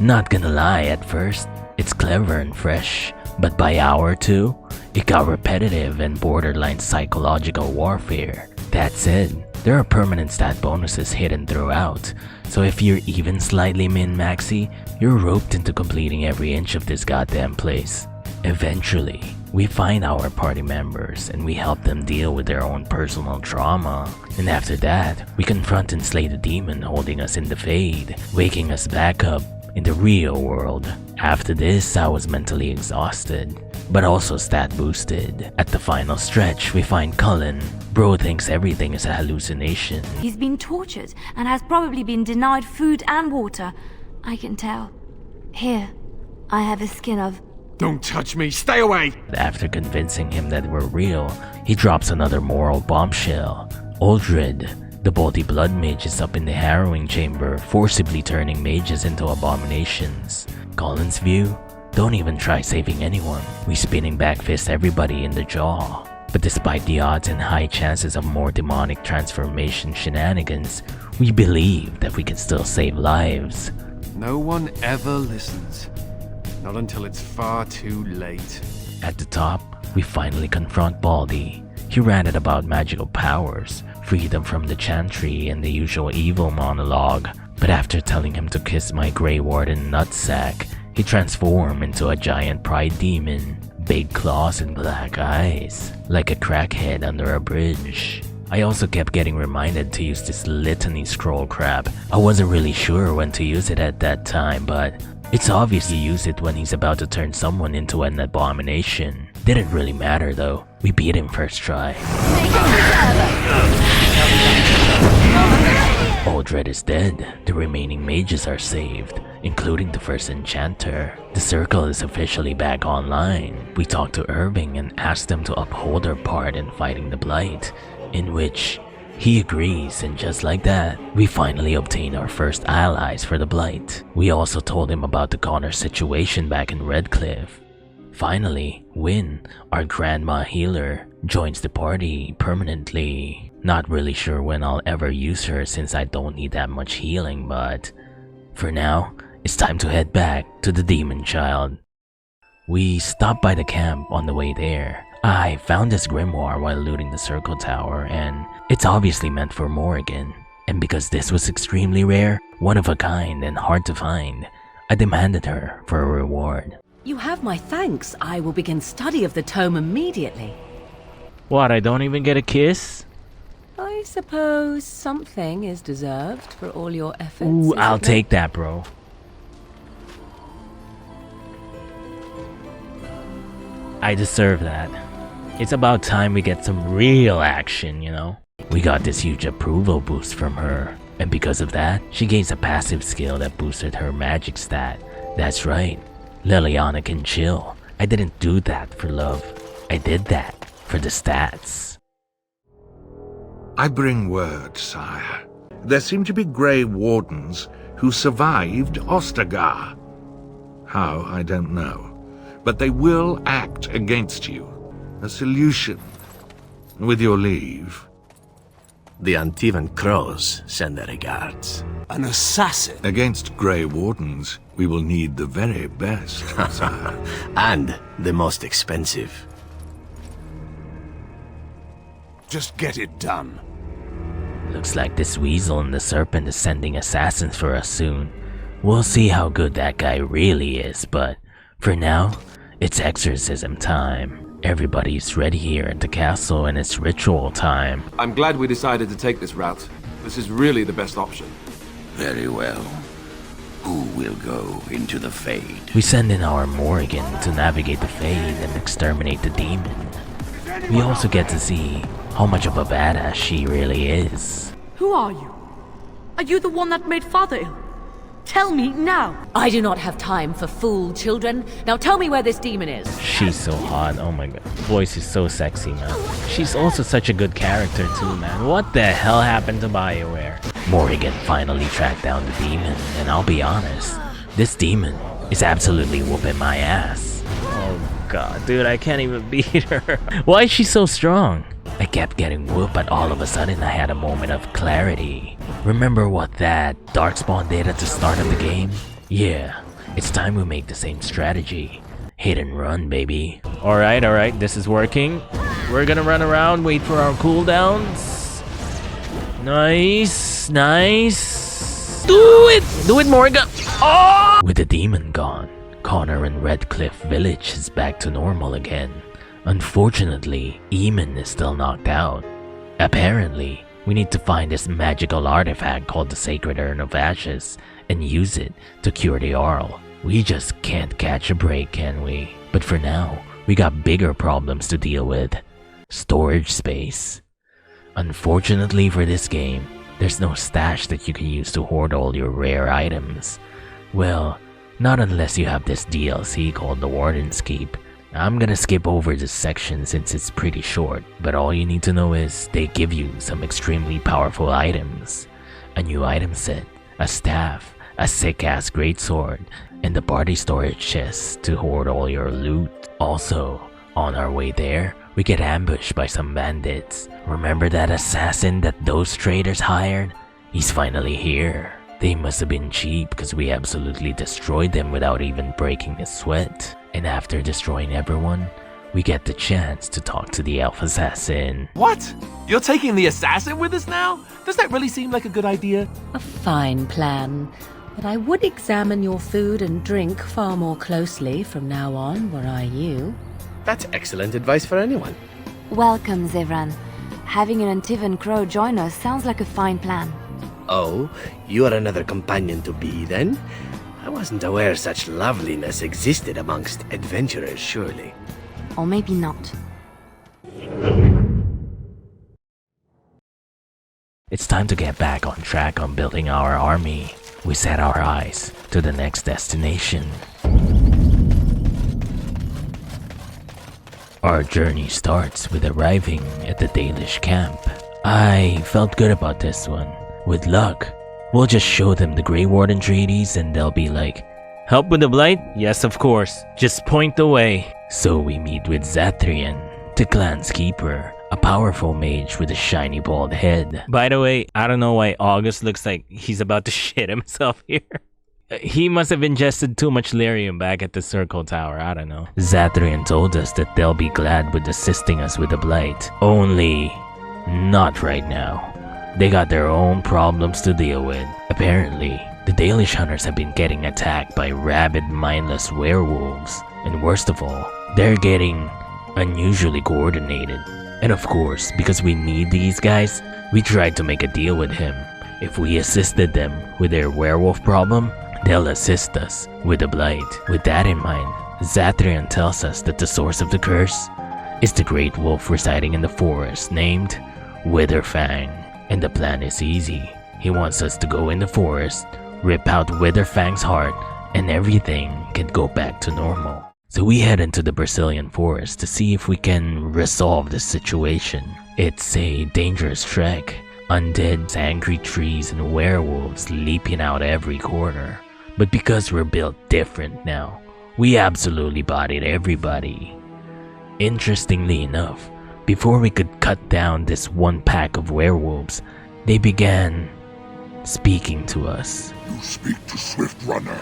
Not gonna lie, at first, it's clever and fresh, but by hour 2, it got repetitive and borderline psychological warfare. That said, there are permanent stat bonuses hidden throughout, so if you're even slightly min-maxy, you're roped into completing every inch of this goddamn place. Eventually, we find our party members and we help them deal with their own personal trauma. And after that, we confront and slay the demon holding us in the Fade, waking us back up in the real world. After this, I was mentally exhausted, but also stat boosted. At the final stretch, we find Cullen. Bro thinks everything is a hallucination. He's been tortured and has probably been denied food and water. I can tell. Here, I have a skin of... Don't touch me, stay away! After convincing him that we're real, he drops another moral bombshell. Uldred, the bolty blood mage, is up in the harrowing chamber, forcibly turning mages into abominations. Colin's view? Don't even try saving anyone. We spinning back fist everybody in the jaw. But despite the odds and high chances of more demonic transformation shenanigans, we believe that we can still save lives. No one ever listens. Not until it's far too late. At the top, we finally confront Baldy. He ranted about magical powers, freedom from the chantry, and the usual evil monologue. But after telling him to kiss my Grey Warden nutsack, he transformed into a giant pride demon. Big claws and black eyes, like a crackhead under a bridge. I also kept getting reminded to use this litany scroll crap. I wasn't really sure when to use it at that time, but it's obvious you use it when he's about to turn someone into an abomination. Didn't really matter though. We beat him first try. Uldred is dead. The remaining mages are saved, including the first enchanter. The circle is officially back online. We talk to Irving and ask them to uphold their part in fighting the Blight, in which he agrees, and just like that, we finally obtain our first allies for the Blight. We also told him about the Connor situation back in Redcliffe. Finally, Wynne, our grandma healer, joins the party permanently. Not really sure when I'll ever use her since I don't need that much healing, but for now, it's time to head back to the Demon Child. We stopped by the camp on the way there. I found this grimoire while looting the circle tower, and it's obviously meant for Morrigan. And because this was extremely rare, one of a kind, and hard to find, I demanded her for a reward. You have my thanks. I will begin study of the tome immediately. What, I don't even get a kiss? I suppose something is deserved for all your efforts. Ooh, I'll take that, bro. I deserve that. It's about time we get some real action, you know? We got this huge approval boost from her, and because of that, she gains a passive skill that boosted her magic stat. That's right, Liliana can chill. I didn't do that for love. I did that for the stats. I bring word, sire. There seem to be Grey Wardens who survived Ostagar. How, I don't know. But they will act against you. A solution. With your leave. The Antivan Crows send their regards. An assassin? Against Grey Wardens, we will need the very best, sire. And the most expensive. Just get it done. Looks like this Weasel and the Serpent is sending assassins for us soon. We'll see how good that guy really is, but for now, it's exorcism time. Everybody's ready here at the castle and it's ritual time. I'm glad we decided to take this route. This is really the best option. Very well. Who will go into the Fade? We send in our Morrigan to navigate the Fade and exterminate the demon. We also get to see how much of a badass she really is. Who are you? Are you the one that made Father ill? Tell me now! I do not have time for fool children. Now tell me where this demon is. She's so hot, oh my god. Voice is so sexy, man. She's also such a good character too, man. What the hell happened to Bioware? Morrigan finally tracked down the demon, and I'll be honest, this demon is absolutely whooping my ass. Oh god, dude, I can't even beat her. Why is she so strong? I kept getting whooped, but all of a sudden I had a moment of clarity. Remember what that Darkspawn did at the start of the game? Yeah, it's time we make the same strategy. Hit and run, baby. Alright, this is working. We're gonna run around, wait for our cooldowns. Nice. Do it, Morgan. Oh! With the demon gone, Connor and Redcliffe Village is back to normal again. Unfortunately, Eamon is still knocked out. Apparently, we need to find this magical artifact called the Sacred Urn of Ashes and use it to cure the Arl. We just can't catch a break, can we? But for now, we got bigger problems to deal with. Storage space. Unfortunately for this game, there's no stash that you can use to hoard all your rare items. Well, not unless you have this DLC called the Warden's Keep. I'm gonna skip over this section since it's pretty short, but all you need to know is they give you some extremely powerful items. A new item set, a staff, a sick-ass greatsword, and the party storage chest to hoard all your loot. Also, on our way there, we get ambushed by some bandits. Remember that assassin that those traders hired? He's finally here. They must have been cheap because we absolutely destroyed them without even breaking a sweat. And after destroying everyone, we get the chance to talk to the elf assassin. What? You're taking the assassin with us now? Does that really seem like a good idea? A fine plan, but I would examine your food and drink far more closely from now on, were I you. That's excellent advice for anyone. Welcome, Zevran. Having an Antivan Crow join us sounds like a fine plan. Oh, you are another companion to be, then? I wasn't aware such loveliness existed amongst adventurers, surely. Or maybe not. It's time to get back on track on building our army. We set our eyes to the next destination. Our journey starts with arriving at the Dalish camp. I felt good about this one. With luck, we'll just show them the Grey Warden treaties and they'll be like, "Help with the Blight? Yes, of course. Just point the way." So we meet with Zathrian, the clan's keeper, a powerful mage with a shiny bald head. By the way, I don't know why August looks like he's about to shit himself here. He must have ingested too much lyrium back at the Circle Tower, I don't know. Zathrian told us that they'll be glad with assisting us with the Blight. Only, not right now. They got their own problems to deal with. Apparently, the Dalish hunters have been getting attacked by rabid, mindless werewolves. And worst of all, they're getting unusually coordinated. And of course, because we need these guys, we tried to make a deal with him. If we assisted them with their werewolf problem, they'll assist us with the blight. With that in mind, Zathrian tells us that the source of the curse is the great wolf residing in the forest named Witherfang. And the plan is easy. He wants us to go in the forest, rip out Witherfang's heart, and everything can go back to normal. So we head into the Brazilian forest to see if we can resolve the situation. It's a dangerous trek. Undead, angry trees, and werewolves leaping out every corner. But because we're built different now, we absolutely bodied everybody. Interestingly enough, before we could cut down this one pack of werewolves, they began speaking to us. You speak to Swift Runner.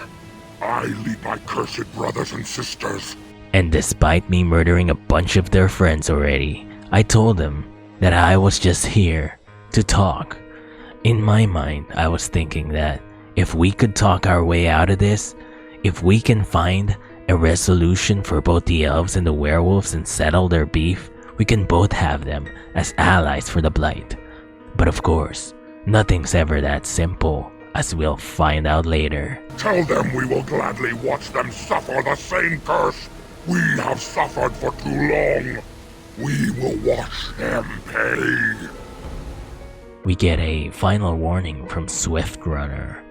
I lead my cursed brothers and sisters. And despite me murdering a bunch of their friends already, I told them that I was just here to talk. In my mind, I was thinking that if we could talk our way out of this, if we can find a resolution for both the elves and the werewolves and settle their beef, we can both have them as allies for the blight. But of course, nothing's ever that simple, as we'll find out later. Tell them we will gladly watch them suffer the same curse we have suffered for too long. We will watch them pay. We get a final warning from Swift Runner.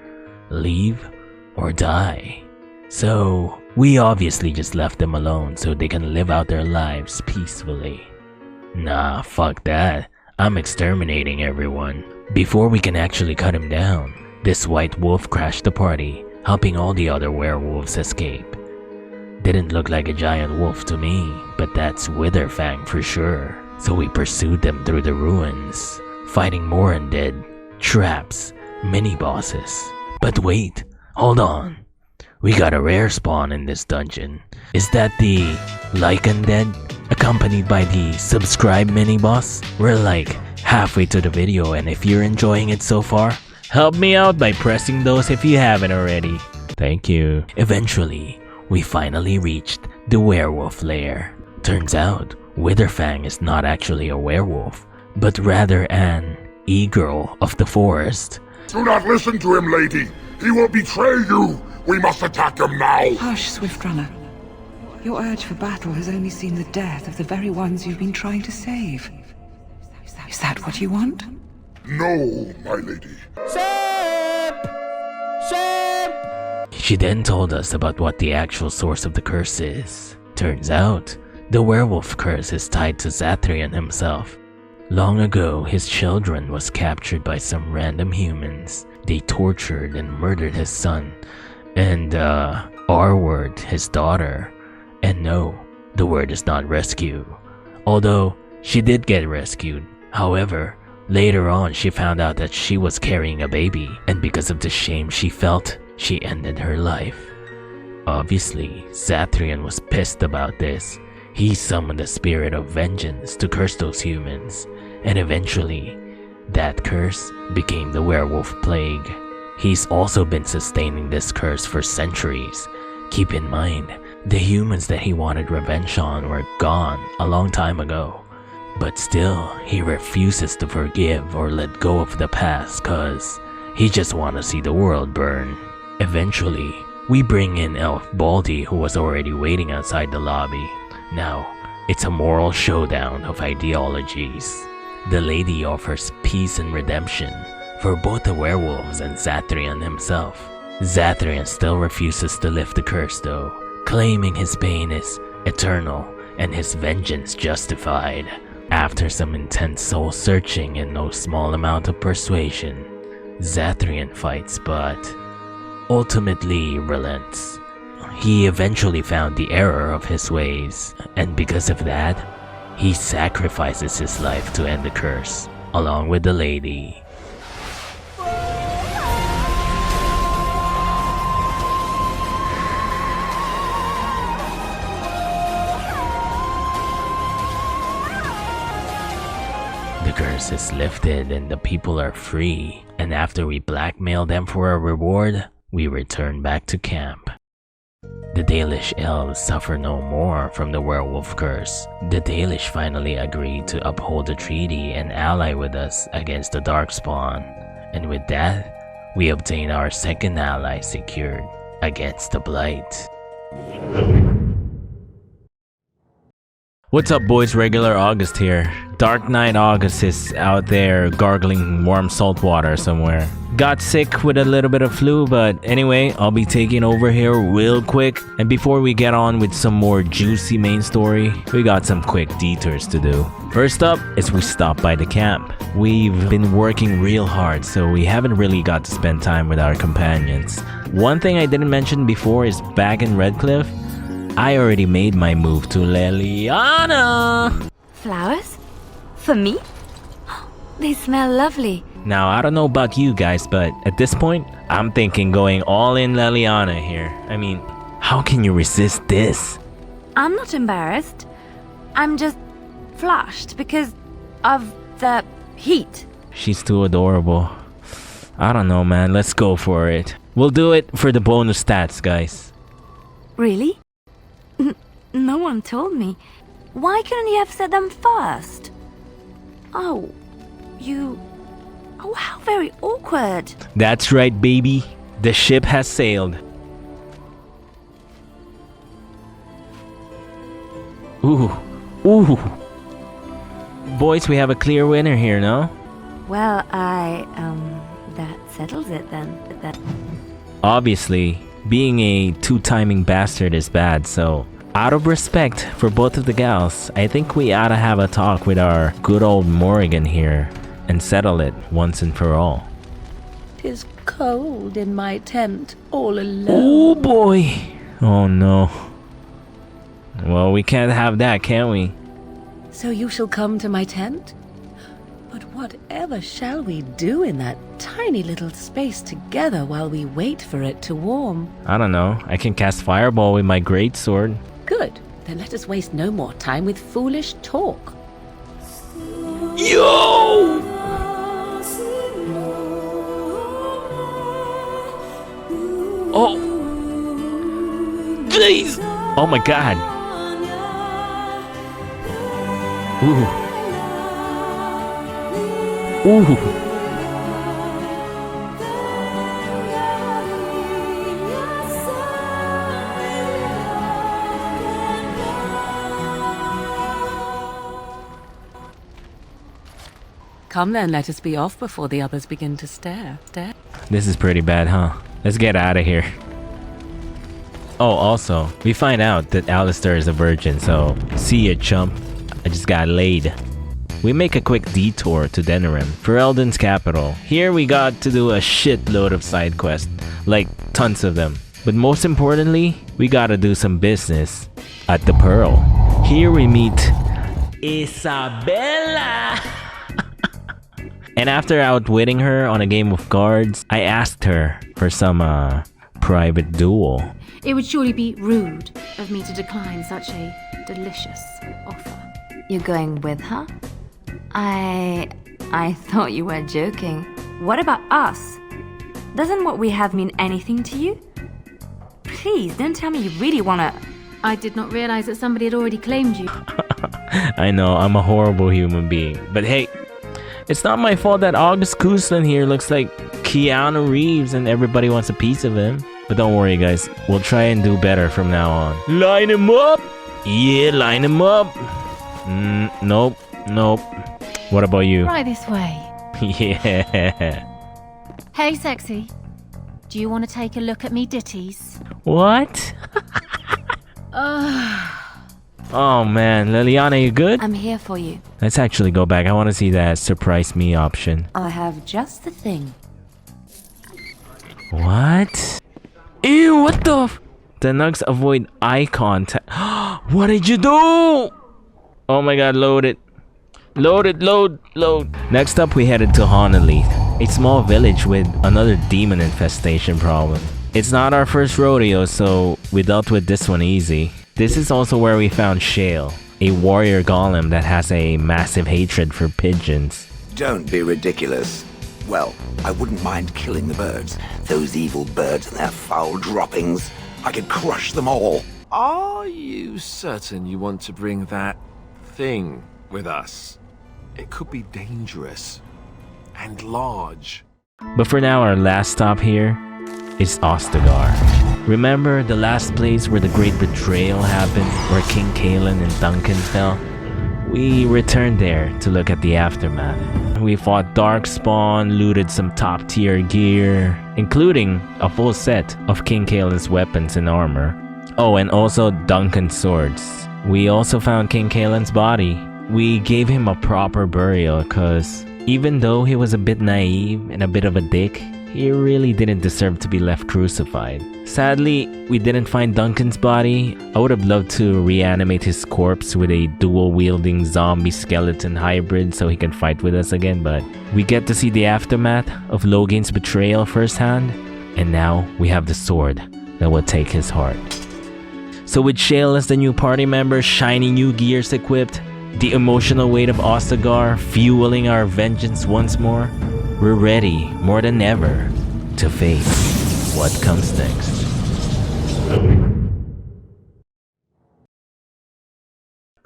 Leave or die. So we obviously just left them alone so they can live out their lives peacefully. Nah, fuck that. I'm exterminating everyone. Before we can actually cut him down, this white wolf crashed the party, helping all the other werewolves escape. Didn't look like a giant wolf to me, but that's Witherfang for sure. So we pursued them through the ruins, fighting more undead, traps, mini-bosses. But wait, hold on. We got a rare spawn in this dungeon. Is that the Like Undead, accompanied by the subscribe mini-boss? We're like halfway to the video, and if you're enjoying it so far, help me out by pressing those if you haven't already. Thank you. Eventually, we finally reached the werewolf lair. Turns out, Witherfang is not actually a werewolf, but rather an e-girl of the forest. Do not listen to him, lady. He will betray you. We must attack him now. Hush, Swift Runner. Your urge for battle has only seen the death of the very ones you've been trying to save. Is that what you want? No, my lady. She then told us about what the actual source of the curse is. Turns out, the werewolf curse is tied to Zathrian himself. Long ago, his children was captured by some random humans. They tortured and murdered his son, and R-word his daughter. And no, the word is not rescue. Although, she did get rescued. However, later on she found out that she was carrying a baby, and because of the shame she felt, she ended her life. Obviously, Zathrian was pissed about this. He summoned the spirit of vengeance to curse those humans, and eventually, that curse became the werewolf plague. He's also been sustaining this curse for centuries. Keep in mind, the humans that he wanted revenge on were gone a long time ago. But still, he refuses to forgive or let go of the past cause he just wants to see the world burn. Eventually, we bring in Elf Baldy, who was already waiting outside the lobby. Now, it's a moral showdown of ideologies. The lady offers peace and redemption for both the werewolves and Zathrian himself. Zathrian still refuses to lift the curse though, claiming his pain is eternal and his vengeance justified. After some intense soul searching and no small amount of persuasion, Zathrian fights but ultimately relents. He eventually found the error of his ways, and because of that, he sacrifices his life to end the curse, along with the lady. The curse is lifted and the people are free, and after we blackmail them for a reward, we return back to camp. the Dalish elves suffer no more from the werewolf curse. The Dalish finally agreed to uphold the treaty and ally with us against the Darkspawn. And with that, we obtain our second ally secured against the Blight. What's up, boys? Regular August here. Dark Knight August is out there gargling warm salt water somewhere. Got sick with a little bit of flu, but anyway, I'll be taking over here real quick. And before we get on with some more juicy main story, we got some quick detours to do. First up is we stop by the camp. We've been working real hard, so we haven't really got to spend time with our companions. One thing I didn't mention before is back in Redcliffe, I already made my move to Leliana. Flowers? For me? They smell lovely. Now, I don't know about you guys, but at this point, I'm thinking going all in Leliana here. I mean, how can you resist this? I'm not embarrassed. I'm just flushed because of the heat. She's too adorable. I don't know, man. Let's go for it. We'll do it for the bonus stats, guys. Really? No one told me. Why couldn't you have said them first? Oh, Oh, how very awkward. That's right, baby. The ship has sailed. Ooh. Ooh. Boys, we have a clear winner here, no? Well, that settles it then. Obviously, being a two-timing bastard is bad, so out of respect for both of the gals, I think we oughta have a talk with our good old Morrigan here and settle it once and for all. 'Tis cold in my tent, all alone. Oh boy! Oh no. Well, we can't have that, can we? So you shall come to my tent? But whatever shall we do in that tiny little space together while we wait for it to warm? I don't know. I can cast Fireball with my greatsword. Good. Then let us waste no more time with foolish talk. Yo! Oh! Jeez! Oh my god! Ooh. Ooh. Come then, let us be off before the others begin to stare. This is pretty bad, huh? Let's get out of here. Oh, also, we find out that Alistair is a virgin, so see ya, chump. I just got laid. We make a quick detour to Denerim, Ferelden's capital. Here we got to do a shitload of side quests, like tons of them. But most importantly, we gotta do some business at the Pearl. Here we meet Isabella! And after outwitting her on a game of cards, I asked her for some private duel. It would surely be rude of me to decline such a delicious offer. You're going with her? I thought you were joking. What about us? Doesn't what we have mean anything to you? Please, don't tell me you really wanna... I did not realize that somebody had already claimed you. I know, I'm a horrible human being. But hey, it's not my fault that August Kuslan here looks like Keanu Reeves and everybody wants a piece of him. But don't worry, guys. We'll try and do better from now on. Line him up! Yeah, line him up! Nope. What about you? Right this way. Yeah. Hey, sexy. Do you want to take a look at me ditties? What? Oh man, Leliana, you good? I'm here for you. Let's actually go back. I want to see that surprise me option. I have just the thing. What? Ew, what the f— The nugs avoid eye contact. What did you do? Oh my god, load it. Load. Next up, we headed to Honolith, a small village with another demon infestation problem. It's not our first rodeo, so we dealt with this one easy. This is also where we found Shale, a warrior golem that has a massive hatred for pigeons. Don't be ridiculous. Well, I wouldn't mind killing the birds. Those evil birds and their foul droppings. I can crush them all. Are you certain you want to bring that thing with us? It could be dangerous and large. But for now, our last stop here is Ostagar. Remember the last place where the great betrayal happened, where King Kalen and Duncan fell? We returned there to look at the aftermath. We fought Darkspawn, looted some top tier gear, including a full set of King Kalen's weapons and armor. Oh, and also Duncan's swords. We also found King Kalen's body. We gave him a proper burial cause even though he was a bit naive and a bit of a dick, he really didn't deserve to be left crucified. Sadly, we didn't find Duncan's body. I would have loved to reanimate his corpse with a dual-wielding zombie skeleton hybrid so he can fight with us again, but we get to see the aftermath of Logan's betrayal firsthand, and now we have the sword that will take his heart. So with Shale as the new party member, shiny new gears equipped, the emotional weight of Ostagar fueling our vengeance once more, we're ready more than ever to face what comes next.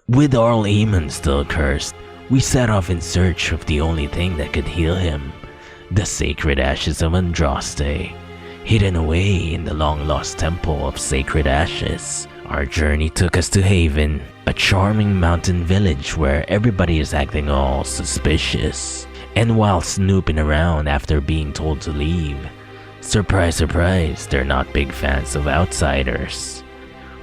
With Arl Eamon still cursed, we set off in search of the only thing that could heal him, the sacred ashes of Andraste, hidden away in the long-lost temple of Sacred Ashes. Our journey took us to Haven, a charming mountain village where everybody is acting all suspicious. And while snooping around after being told to leave, surprise surprise, they're not big fans of outsiders.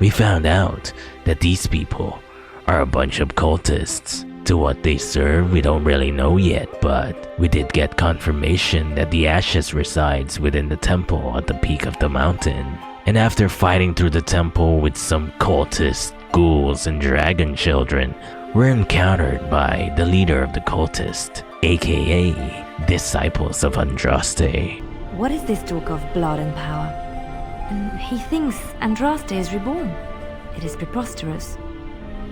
We found out that these people are a bunch of cultists. To what they serve, we don't really know yet, but we did get confirmation that the ashes resides within the temple at the peak of the mountain. And after fighting through the temple with some cultists, ghouls, and dragon children, we're encountered by the leader of the cultist, aka Disciples of Andraste. What is this talk of blood and power? And he thinks Andraste is reborn. It is preposterous.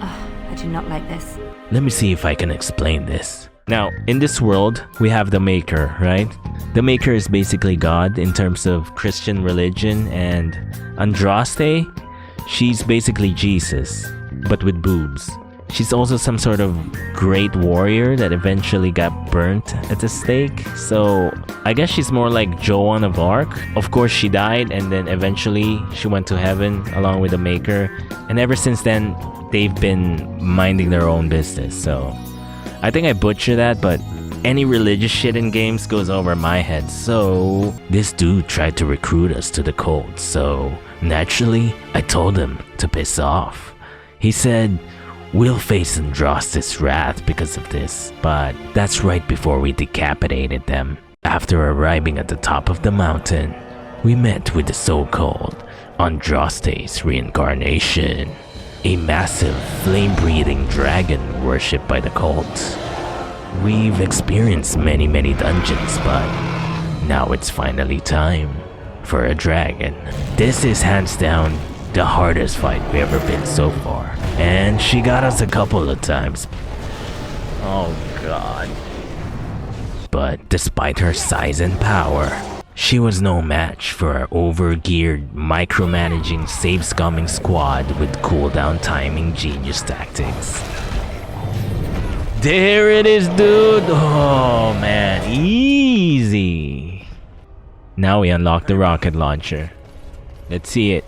I do not like this. Let me see if I can explain this. Now, in this world, we have the Maker, right? The Maker is basically God in terms of Christian religion, and Andraste, she's basically Jesus, but with boobs. She's also some sort of great warrior that eventually got burnt at the stake. So I guess she's more like Joan of Arc. Of course, she died and then eventually she went to heaven along with the Maker. And ever since then, they've been minding their own business. So I think I butchered that, but any religious shit in games goes over my head. So this dude tried to recruit us to the cult. So naturally, I told him to piss off. He said, "We'll face Andraste's wrath because of this," but that's right before we decapitated them. After arriving at the top of the mountain, we met with the so-called Andraste's reincarnation, a massive flame-breathing dragon worshipped by the cult. We've experienced many dungeons, but now it's finally time for a dragon. This is hands down the hardest fight we've ever been so far. And she got us a couple of times. Oh god. But despite her size and power, she was no match for our over-geared, micromanaging, save-scumming squad with cooldown timing genius tactics. There it is, dude! Oh man, easy! Now we unlock the rocket launcher. Let's see it.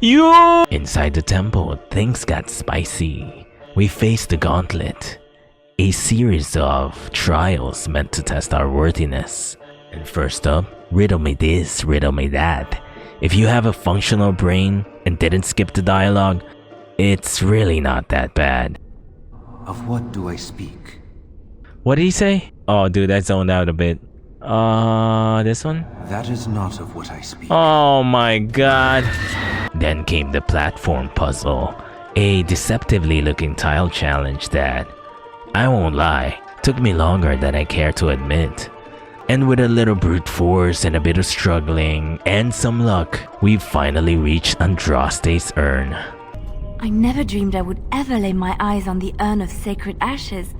Yo! Inside the temple, things got spicy. We faced the Gauntlet, a series of trials meant to test our worthiness. And first up, riddle me this, riddle me that. If you have a functional brain and didn't skip the dialogue, it's really not that bad. Of what do I speak? What did he say? Oh dude, I zoned out a bit. This one? That is not of what I speak. Oh my god. Then came the platform puzzle, a deceptively looking tile challenge that, I won't lie, took me longer than I care to admit. And with a little brute force and a bit of struggling and some luck, we've finally reached Andraste's urn. I never dreamed I would ever lay my eyes on the urn of sacred ashes.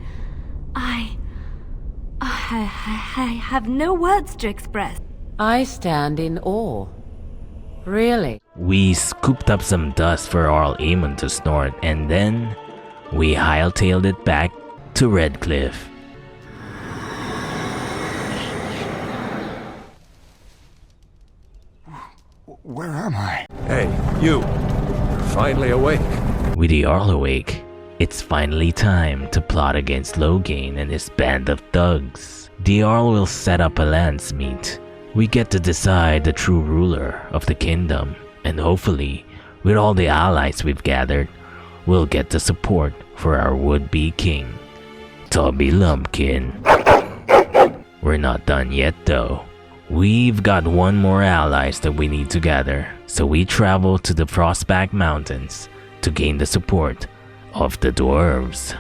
I have no words to express. I stand in awe. Really. We scooped up some dust for Arl Aemon to snort, and then we hightailed it back to Redcliffe. Where am I? Hey, you. You're finally awake. With the Arl awake, it's finally time to plot against Loghain and his band of thugs. The Arl will set up a lance meet. We get to decide the true ruler of the kingdom, and hopefully, with all the allies we've gathered, we'll get the support for our would-be king, Tubby Lumpkin. We're not done yet though. We've got one more allies that we need to gather, so we travel to the Frostback Mountains to gain the support of the dwarves.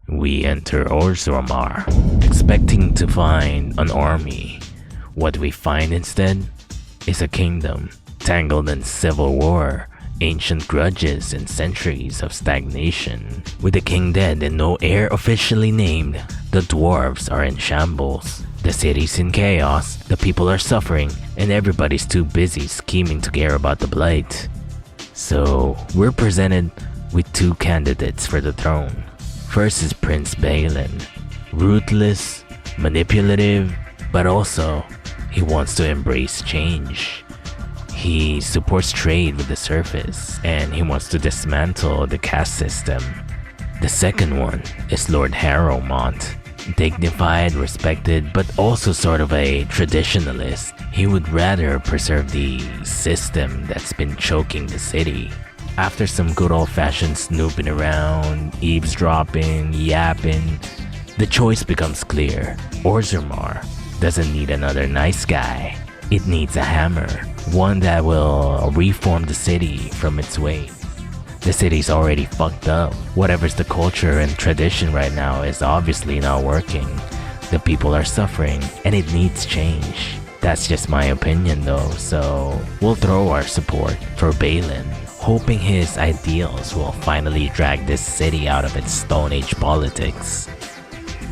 We enter Orzammar, expecting to find an army. What we find instead is a kingdom tangled in civil war, ancient grudges, and centuries of stagnation. With the king dead and no heir officially named, the dwarves are in shambles. The city's in chaos, the people are suffering, and everybody's too busy scheming to care about the blight. So, we're presented with two candidates for the throne. First is Prince Balin. Ruthless, manipulative, but also, he wants to embrace change. He supports trade with the surface, and he wants to dismantle the caste system. The second one is Lord Harrowmont. Dignified, respected, but also sort of a traditionalist. He would rather preserve the system that's been choking the city. After some good old-fashioned snooping around, eavesdropping, yapping, the choice becomes clear. Orzammar doesn't need another nice guy. It needs a hammer, one that will reform the city from its weight. The city's already fucked up. Whatever's the culture and tradition right now is obviously not working. The people are suffering, and it needs change. That's just my opinion though, so we'll throw our support for Balin, hoping his ideals will finally drag this city out of its Stone Age politics.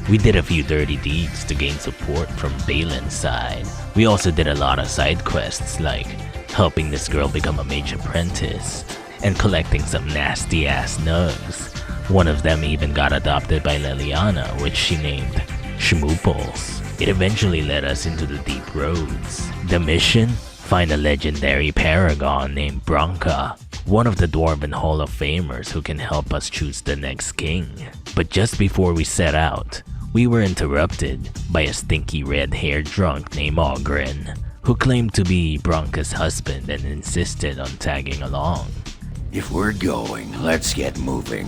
We did a few dirty deeds to gain support from Balin's side. We also did a lot of side quests like helping this girl become a mage apprentice and collecting some nasty ass nugs. One of them even got adopted by Liliana, which she named Schmooples. It eventually led us into the deep roads. The mission? Find a legendary Paragon named Bronca, one of the Dwarven Hall of Famers who can help us choose the next king. But just before we set out, we were interrupted by a stinky red-haired drunk named Ogren, who claimed to be Bronca's husband and insisted on tagging along. If we're going, let's get moving.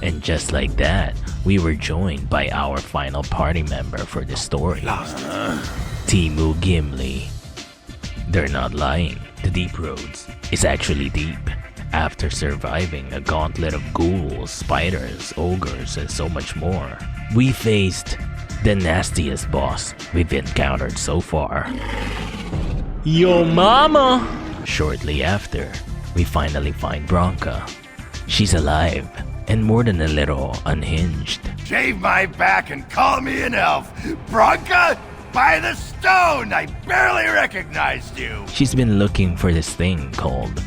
And just like that, we were joined by our final party member for the story, Timu Gimli. They're not lying, the deep roads is actually deep. After surviving a gauntlet of ghouls, spiders, ogres, and so much more, we faced the nastiest boss we've encountered so far. Yo mama! Shortly after, we finally find Bronca. She's alive, and more than a little unhinged. Shave my back and call me an elf. Bronca? By the stone! I barely recognized you! She's been looking for this thing called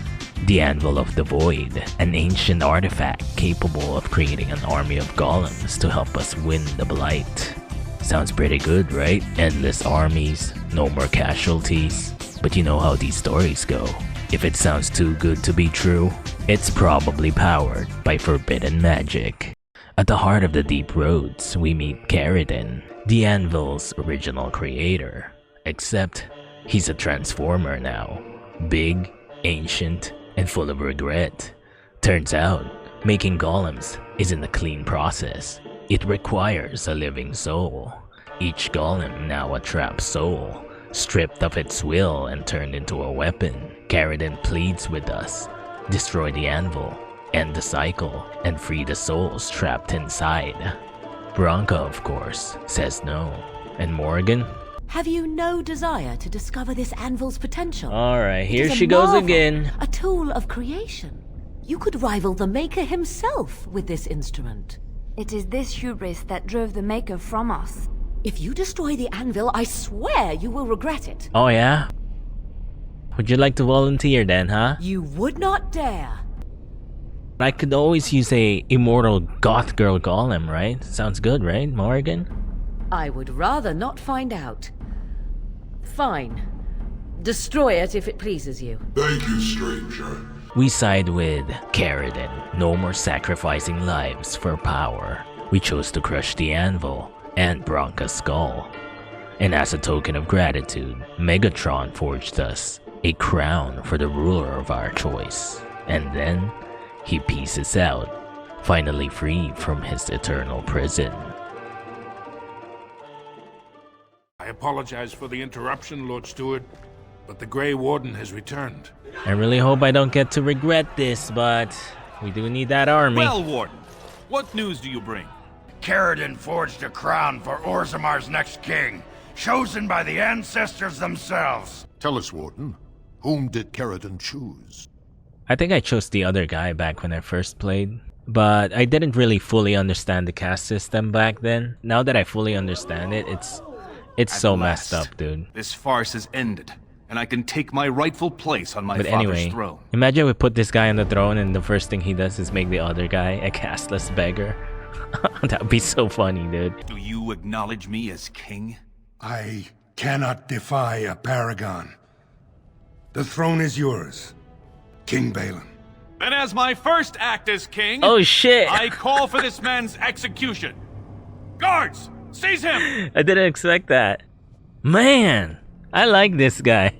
the Anvil of the Void, an ancient artifact capable of creating an army of golems to help us win the Blight. Sounds pretty good, right? Endless armies, no more casualties. But you know how these stories go. If it sounds too good to be true, it's probably powered by forbidden magic. At the heart of the deep roads, we meet Ferelden, the Anvil's original creator. Except, he's a transformer now. Big, ancient, and full of regret. Turns out, making golems isn't a clean process. It requires a living soul. Each golem now a trapped soul, stripped of its will and turned into a weapon. Ferelden pleads with us, destroy the anvil, end the cycle, and free the souls trapped inside. Bronca, of course, says no. And Morgan? Have you no desire to discover this anvil's potential? Alright, here It is she a goes marvel, again. A tool of creation. You could rival the Maker himself with this instrument. It is this hubris that drove the Maker from us. If you destroy the anvil, I swear you will regret it. Oh yeah? Would you like to volunteer then, huh? You would not dare. I could always use a immortal goth girl golem, right? Sounds good, right, Morrigan? I would rather not find out. Fine. Destroy it if it pleases you. Thank you, stranger. We side with Ferelden. No more sacrificing lives for power. We chose to crush the anvil and Bronca's skull. And as a token of gratitude, Megatron forged us a crown for the ruler of our choice. And then, he pieces out, finally free from his eternal prison. I apologize for the interruption, Lord Steward, but the Grey Warden has returned. I really hope I don't get to regret this, but we do need that army. Well, Warden, what news do you bring? Ferelden forged a crown for Orzammar's next king, chosen by the ancestors themselves. Tell us, Warden, whom did Ferelden choose? I think I chose the other guy back when I first played, but I didn't really fully understand the caste system back then. Now that I fully understand it, it's so messed up, dude. This farce has ended, and I can take my rightful place on my father's throne. Imagine we put this guy on the throne and the first thing he does is make the other guy a casteless beggar. That would be so funny, dude. Do you acknowledge me as king? I cannot defy a Paragon. The throne is yours, King Balin. Then as my first act as king, oh shit, I call for this man's execution. Guards, seize him! I didn't expect that. Man, I like this guy.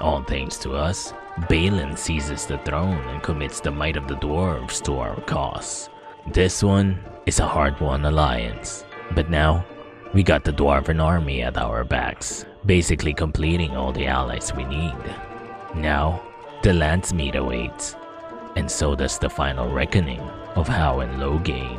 All thanks to us, Balin seizes the throne and commits the might of the dwarves to our cause. This one is a hard-won alliance, but now we got the dwarven army at our backs, basically completing all the allies we need. Now, the Landsmeet awaits, and so does the final reckoning of How and Loghain.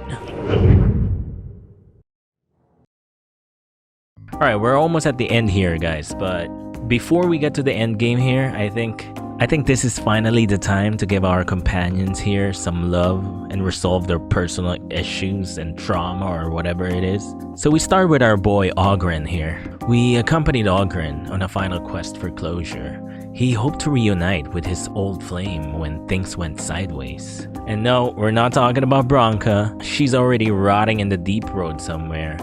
Alright, we're almost at the end here, guys, but before we get to the end game here, I think this is finally the time to give our companions here some love and resolve their personal issues and trauma or whatever it is. So we start with our boy Oghren here. We accompanied Oghren on a final quest for closure. He hoped to reunite with his old flame when things went sideways. And no, we're not talking about Bronca. She's already rotting in the deep road somewhere.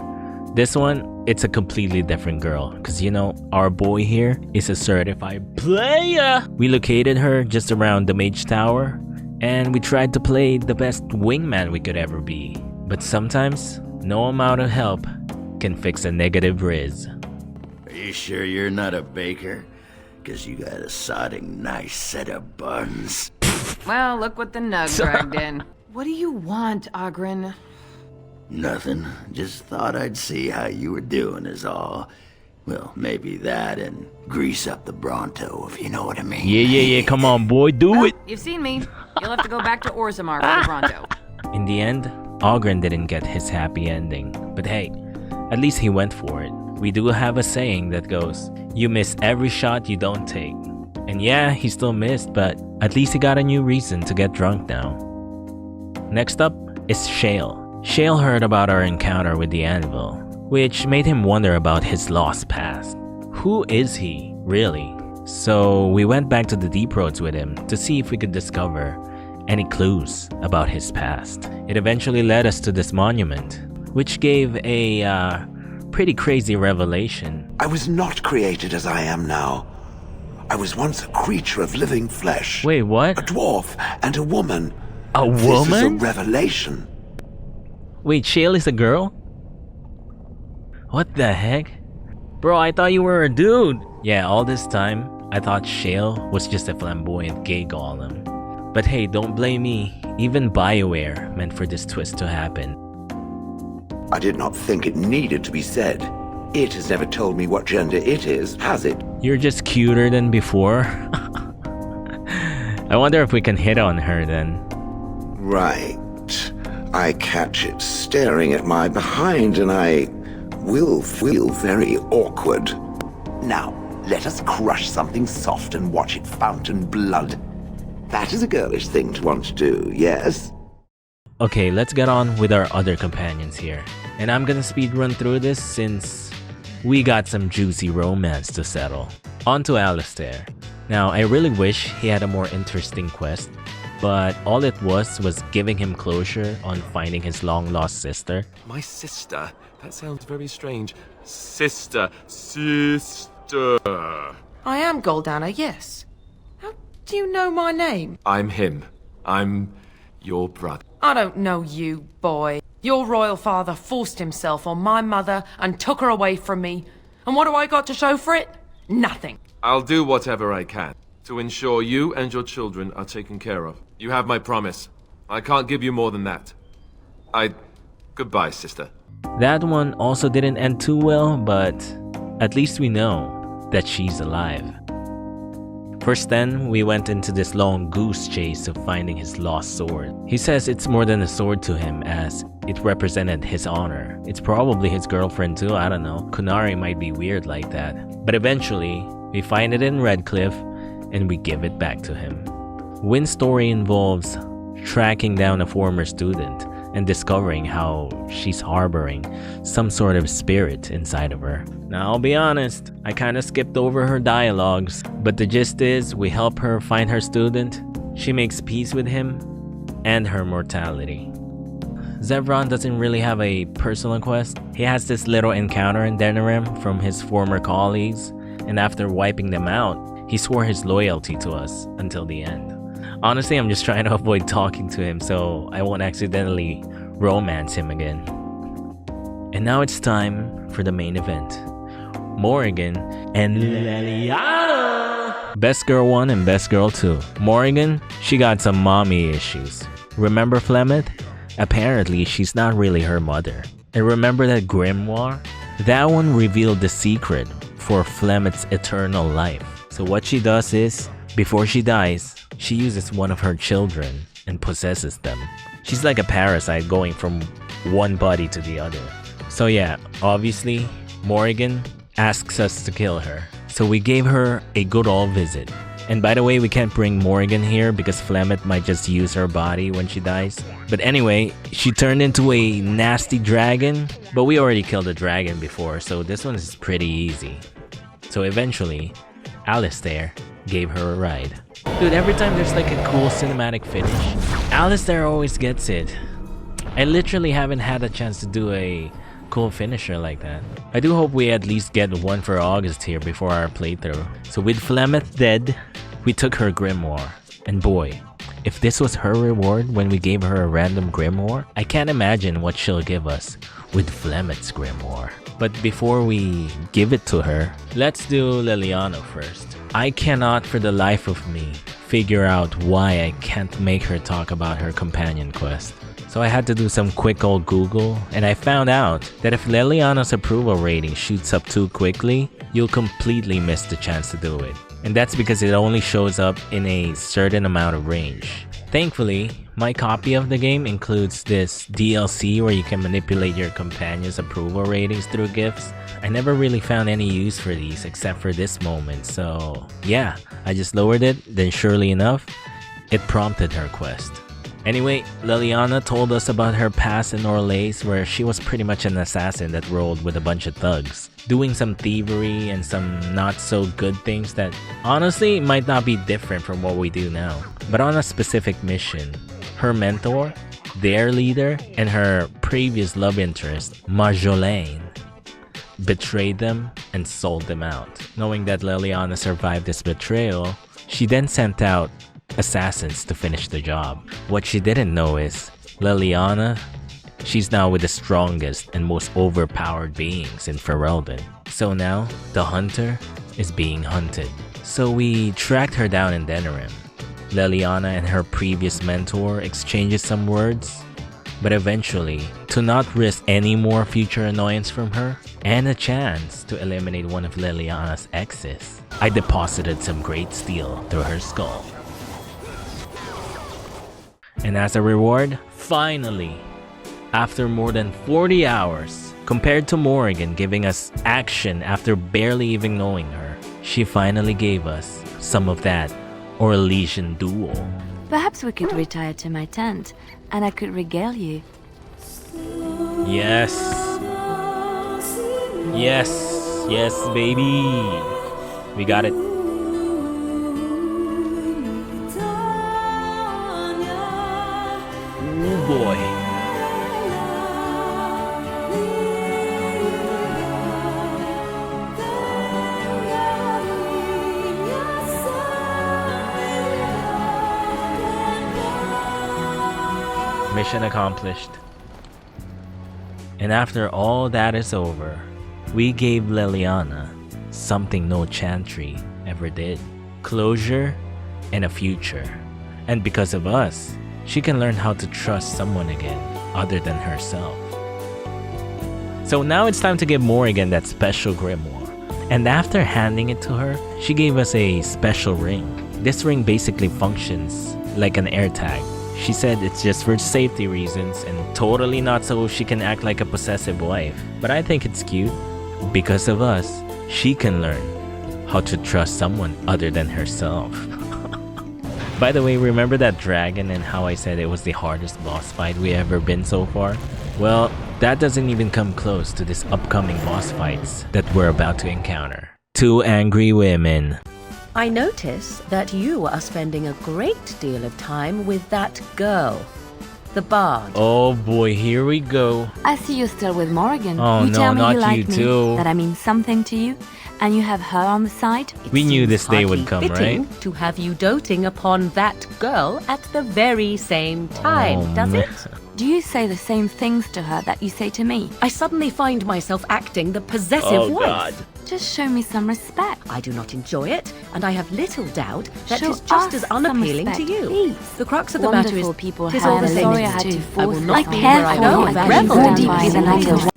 This one, it's a completely different girl, because you know, our boy here is a certified player. We located her just around the Mage Tower, and we tried to play the best wingman we could ever be. But sometimes, no amount of help can fix a negative riz. Are you sure you're not a baker? Because you got a sodding nice set of buns. Well, look what the nug dragged in. What do you want, Oghren? Nothing. Just thought I'd see how you were doing is all. Well, maybe that and grease up the Bronto, if you know what I mean. Yeah, come on, boy, do it. You've seen me. You'll have to go back to Orzammar for the Bronto. In the end, Oghren didn't get his happy ending. But hey, at least he went for it. We do have a saying that goes, you miss every shot you don't take. And yeah, he still missed, but at least he got a new reason to get drunk now. Next up is Shale. Shale heard about our encounter with the anvil, which made him wonder about his lost past. Who is he, really? So we went back to the deep roads with him to see if we could discover any clues about his past. It eventually led us to this monument, which gave a pretty crazy revelation. I was not created as I am now. I was once a creature of living flesh. Wait, what? A dwarf and a woman. A woman? This is a revelation. Wait, Shale is a girl? What the heck? Bro, I thought you were a dude. Yeah, all this time, I thought Shale was just a flamboyant gay golem. But hey, don't blame me. Even Bioware meant for this twist to happen. I did not think it needed to be said. It has never told me what gender it is, has it? You're just cuter than before. I wonder if we can hit on her then. Right. I catch it staring at my behind and I will feel very awkward. Now, let us crush something soft and watch it fountain blood. That is a girlish thing to want to do, yes? Okay, let's get on with our other companions here. And I'm gonna speedrun through this since we got some juicy romance to settle. On to Alistair. Now, I really wish he had a more interesting quest, but all it was giving him closure on finding his long-lost sister. My sister? That sounds very strange. Sister. I am Goldana, yes. How do you know my name? I'm him. I'm your brother. I don't know you, boy. Your royal father forced himself on my mother and took her away from me. And what do I got to show for it? Nothing. I'll do whatever I can to ensure you and your children are taken care of. You have my promise. I can't give you more than that. Goodbye, sister. That one also didn't end too well, but at least we know that she's alive. First then, we went into this long goose chase of finding his lost sword. He says it's more than a sword to him as it represented his honor. It's probably his girlfriend too, I don't know. Kunari might be weird like that. But eventually, we find it in Redcliffe and we give it back to him. Wynn's story involves tracking down a former student and discovering how she's harboring some sort of spirit inside of her. Now, I'll be honest, I kinda skipped over her dialogues, but the gist is we help her find her student, she makes peace with him, and her mortality. Zevran doesn't really have a personal quest. He has this little encounter in Denerim from his former colleagues, and after wiping them out, he swore his loyalty to us until the end. Honestly, I'm just trying to avoid talking to him so I won't accidentally romance him again. And now it's time for the main event. Morrigan and Leliana! Best Girl 1 and Best Girl 2. Morrigan, she got some mommy issues. Remember Flemeth? Apparently, she's not really her mother. And remember that grimoire? That one revealed the secret for Flemeth's eternal life. So what she does is, before she dies, she uses one of her children and possesses them. She's like a parasite going from one body to the other. So yeah, obviously, Morrigan asks us to kill her. So we gave her a good old visit. And by the way, we can't bring Morrigan here because Flemeth might just use her body when she dies. But anyway, she turned into a nasty dragon, but we already killed a dragon before, so this one is pretty easy. So eventually, Alistair gave her a ride. Dude, every time there's like a cool cinematic finish, Alistair always gets it. I literally haven't had a chance to do a cool finisher like that. I do hope we at least get one for August here before our playthrough. So with Flemeth dead, we took her grimoire. And boy, if this was her reward when we gave her a random grimoire, I can't imagine what she'll give us with Flemeth's grimoire. But before we give it to her, let's do Leliana first. I cannot for the life of me figure out why I can't make her talk about her companion quest. So I had to do some quick old Google, and I found out that if Leliana's approval rating shoots up too quickly, you'll completely miss the chance to do it. And that's because it only shows up in a certain amount of range. Thankfully, my copy of the game includes this DLC where you can manipulate your companion's approval ratings through gifts. I never really found any use for these except for this moment, so yeah, I just lowered it, then surely enough, it prompted her quest. Anyway, Leliana told us about her past in Orlais where she was pretty much an assassin that rolled with a bunch of thugs, doing some thievery and some not so good things that honestly might not be different from what we do now. But on a specific mission, her mentor, their leader, and her previous love interest, Marjolaine, betrayed them and sold them out. Knowing that Leliana survived this betrayal, she then sent out assassins to finish the job. What she didn't know is, Leliana, she's now with the strongest and most overpowered beings in Ferelden. So now, the hunter is being hunted. So we tracked her down in Denerim. Leliana and her previous mentor exchanges some words, but eventually, to not risk any more future annoyance from her, and a chance to eliminate one of Leliana's exes, I deposited some great steel through her skull. And as a reward, finally, after more than 40 hours, compared to Morrigan giving us action after barely even knowing her, she finally gave us some of that Orlesian duel. Perhaps we could retire to my tent, and I could regale you. Yes. Yes, yes, baby. We got it. Oh boy. Mission accomplished. And after all that is over, we gave Liliana something no Chantry ever did. Closure and a future. And because of us, she can learn how to trust someone again other than herself. So now it's time to give Morrigan that special grimoire. And after handing it to her, she gave us a special ring. This ring basically functions like an AirTag. She said it's just for safety reasons and totally not so she can act like a possessive wife. But I think it's cute. Because of us, she can learn how to trust someone other than herself. By the way, remember that dragon and how I said it was the hardest boss fight we ever been so far? Well, that doesn't even come close to this upcoming boss fights that we're about to encounter. 2 angry women. I notice that you are spending a great deal of time with that girl, the bard. Oh boy, here we go. I see you're still with Morrigan. Oh you no, tell me not you like you me, too. that I mean something to you, and you have her on the side. We knew this day would come, Fitting right? to have you doting upon that girl at the very same time, does it? Do you say the same things to her that you say to me? I suddenly find myself acting the possessive wife. Just show me some respect. I do not enjoy it, and I have little doubt that Show is just us as some unappealing to respect, you. please. The crux of the matter is, Wonderful people tis have all the it. same Sorry I as had you to do. force I will it. not I be care where I for know you. I that value revel them deeply by in the the little.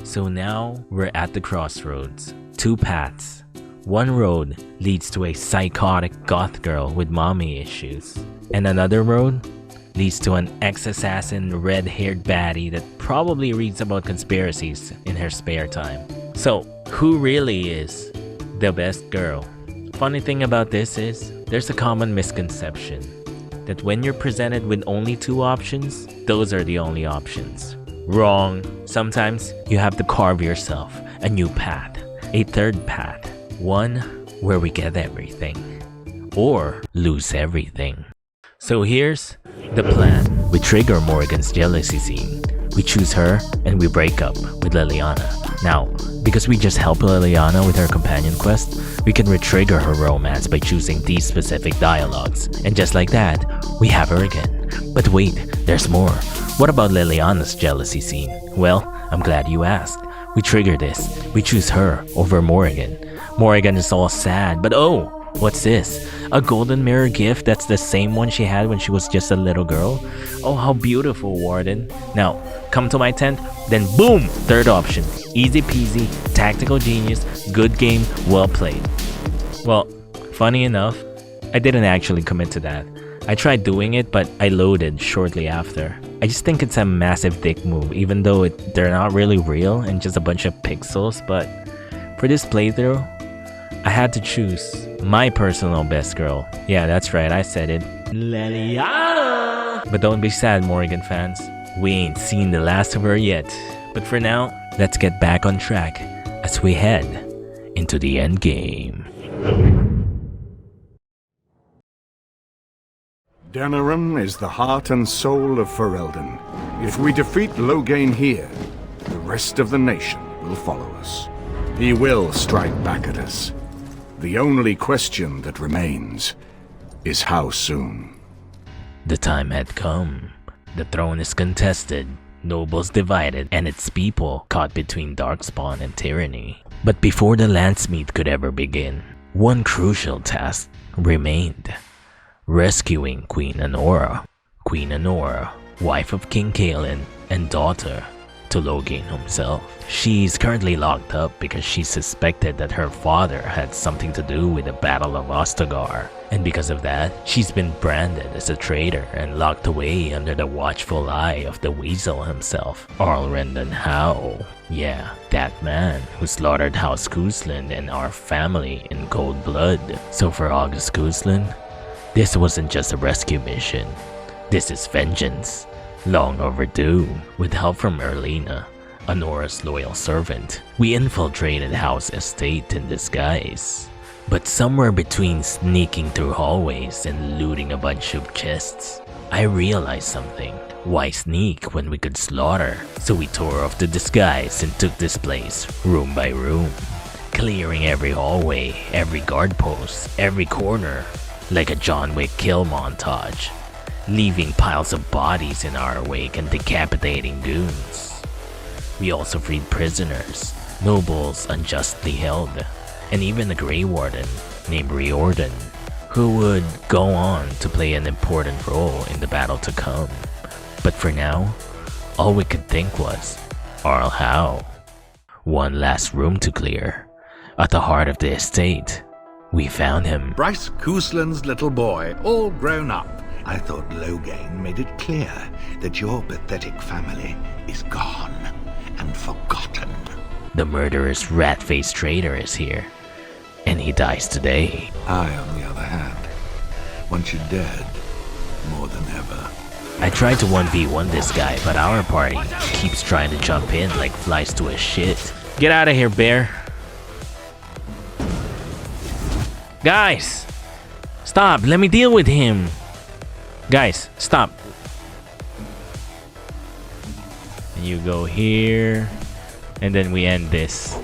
So now we're at the crossroads. 2 paths. One road leads to a psychotic goth girl with mommy issues. And another road leads to an ex-assassin red-haired baddie that probably reads about conspiracies in her spare time. So, who really is the best girl? Funny thing about this is, there's a common misconception that when you're presented with only 2 options, those are the only options. Wrong. Sometimes you have to carve yourself a new path, a third path, one where we get everything, or lose everything. So here's the plan. We trigger Morrigan's jealousy scene. We choose her and we break up with Liliana. Now, because we just helped Liliana with her companion quest, we can retrigger her romance by choosing these specific dialogues. And just like that, we have her again. But wait, there's more. What about Liliana's jealousy scene? Well, I'm glad you asked. We trigger this. We choose her over Morrigan. Morrigan is all sad, but oh, what's this? A golden mirror gift that's the same one she had when she was just a little girl? Oh, how beautiful, Warden. Now, come to my tent, then boom! Third option. Easy peasy, tactical genius, good game, well played. Well, funny enough, I didn't actually commit to that. I tried doing it, but I loaded shortly after. I just think it's a massive dick move, even though they're not really real and just a bunch of pixels, but for this playthrough, I had to choose my personal best girl. Yeah, that's right, I said it. Liliana! But don't be sad, Morrigan fans. We ain't seen the last of her yet. But for now, let's get back on track as we head into the end game. Denerim is the heart and soul of Ferelden. If we defeat Loghain here, the rest of the nation will follow us. He will strike back at us. The only question that remains is how soon. The time had come. The throne is contested, nobles divided, and its people caught between Darkspawn and tyranny. But before the landsmeet could ever begin, one crucial task remained. Rescuing Queen Anora. Queen Anora, wife of King Kaelin and daughter to Loghain himself. She's currently locked up because she suspected that her father had something to do with the Battle of Ostagar. And because of that, she's been branded as a traitor and locked away under the watchful eye of the Weasel himself, Arlrendan Howe. Yeah, that man who slaughtered House Guzlin and our family in cold blood. So for August Guzlin, this wasn't just a rescue mission. This is vengeance. Long overdue. With help from Erlina, Anora's loyal servant, we infiltrated House Estate in disguise. But somewhere between sneaking through hallways and looting a bunch of chests, I realized something. Why sneak when we could slaughter? So we tore off the disguise and took this place room by room, clearing every hallway, every guard post, every corner, like a John Wick kill montage, leaving piles of bodies in our wake and decapitating goons. We also freed prisoners, nobles unjustly held, and even a Grey Warden named Riordan, who would go on to play an important role in the battle to come. But for now, all we could think was, Arl how? One last room to clear. At the heart of the estate, we found him. Bryce Cousland's little boy, all grown up. I thought Loghain made it clear that your pathetic family is gone and forgotten. The murderous rat-faced traitor is here, and he dies today. I, on the other hand, want you dead more than ever. I tried to 1v1 this guy, but our party keeps trying to jump in like flies to a shit. Get out of here, bear. Guys, stop, let me deal with him. Guys, stop. And you go here, and then we end this.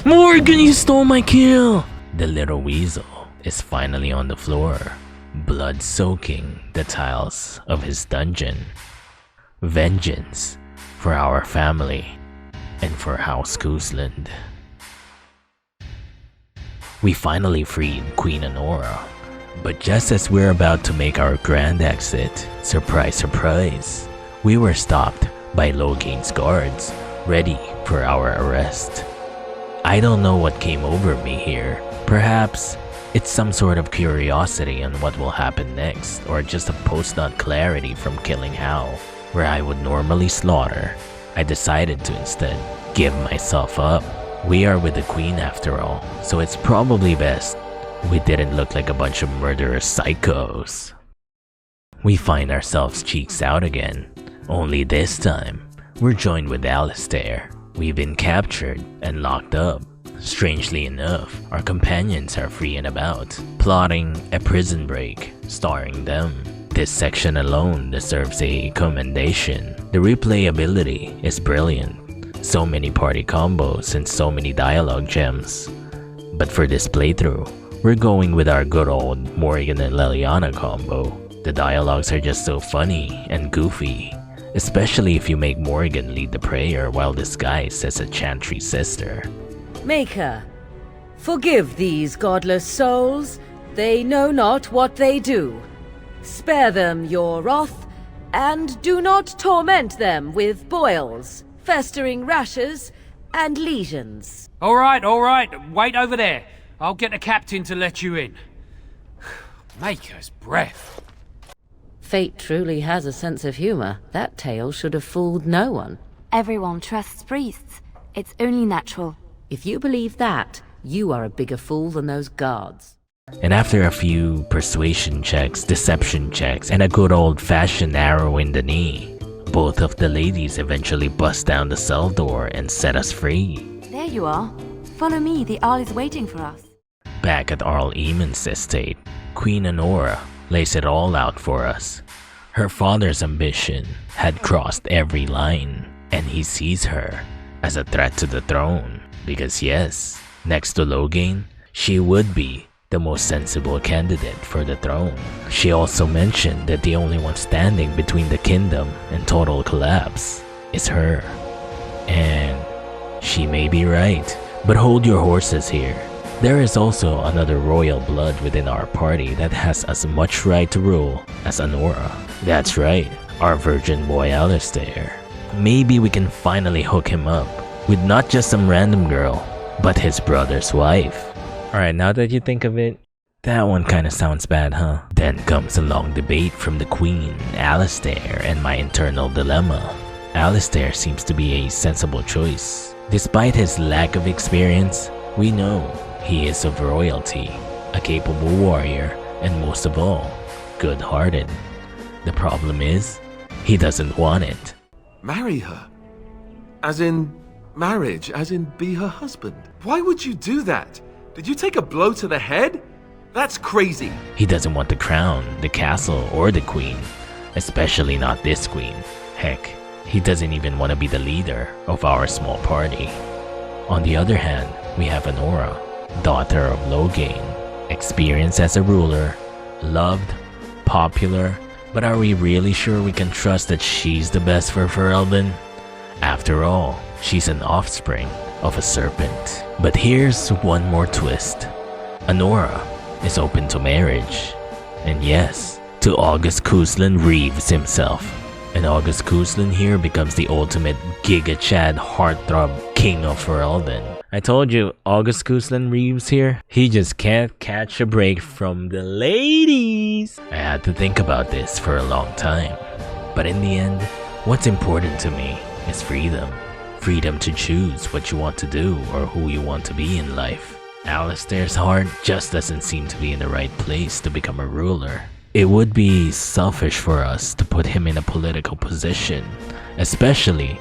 Morgan, you stole my kill! The little weasel is finally on the floor, blood soaking the tiles of his dungeon. Vengeance for our family and for House Cousland. We finally freed Queen Anora, but just as we're about to make our grand exit, surprise surprise, we were stopped by Loghain's guards, ready for our arrest. I don't know what came over me here. Perhaps it's some sort of curiosity on what will happen next, or just a post-nut clarity from killing Hal, where I would normally slaughter. I decided to instead give myself up. We are with the Queen after all, so it's probably best we didn't look like a bunch of murderous psychos. We find ourselves cheeks out again, only this time, we're joined with Alistair. We've been captured and locked up. Strangely enough, our companions are free and about, plotting a prison break, starring them. This section alone deserves a commendation. The replayability is brilliant. So many party combos and so many dialogue gems. But for this playthrough, we're going with our good old Morgan and Leliana combo. The dialogues are just so funny and goofy, especially if you make Morgan lead the prayer while disguised as a chantry sister. Maker, forgive these godless souls. They know not what they do. Spare them your wrath, and do not torment them with boils, festering rashes, and lesions. All right. Wait over there. I'll get the captain to let you in. Maker's breath. Fate truly has a sense of humor. That tale should have fooled no one. Everyone trusts priests. It's only natural. If you believe that, you are a bigger fool than those guards. And after a few persuasion checks, deception checks, and a good old-fashioned arrow in the knee, both of the ladies eventually bust down the cell door and set us free. There you are. Follow me, the Arl is waiting for us. Back at Arl Eamon's estate, Queen Anora lays it all out for us. Her father's ambition had crossed every line, and he sees her as a threat to the throne. Because yes, next to Loghain, she would be the most sensible candidate for the throne. She also mentioned that the only one standing between the kingdom and total collapse is her. And she may be right, but hold your horses here. There is also another royal blood within our party that has as much right to rule as Anora. That's right, our virgin boy Alistair. Maybe we can finally hook him up with not just some random girl, but his brother's wife. Alright, now that you think of it, that one kinda sounds bad, huh? Then comes a long debate from the Queen, Alistair, and my internal dilemma. Alistair seems to be a sensible choice. Despite his lack of experience, we know he is of royalty, a capable warrior, and most of all, good-hearted. The problem is, he doesn't want it. marry her. As in marriage, as in be her husband. Why would you do that? Did you take a blow to the head? That's crazy. He doesn't want the crown, the castle, or the queen. Especially not this queen. Heck, he doesn't even want to be the leader of our small party. On the other hand, we have Anora, daughter of Loghain, experienced as a ruler, loved, popular, but are we really sure we can trust that she's the best for Ferelden? After all, she's an offspring of a serpent. But here's one more twist. Anora is open to marriage. And yes, to August Cousland Reeves himself. And August Cousland here becomes the ultimate Giga Chad heartthrob king of Ferelden. I told you, August Cousland Reeves here, he just can't catch a break from the ladies. I had to think about this for a long time. But in the end, what's important to me is freedom. Freedom to choose what you want to do or who you want to be in life. Alistair's heart just doesn't seem to be in the right place to become a ruler. It would be selfish for us to put him in a political position, especially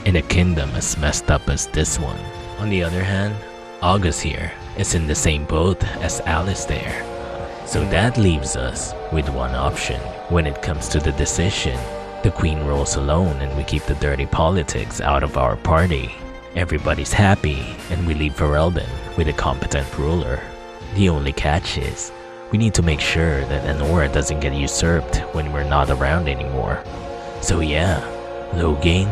in a kingdom as messed up as this one. On the other hand, August here is in the same boat as Alistair. So that leaves us with one option. When it comes to the decision, the queen rules alone and we keep the dirty politics out of our party. Everybody's happy and we leave Ferelden with a competent ruler. The only catch is, we need to make sure that Anora doesn't get usurped when we're not around anymore. So yeah, Loghain,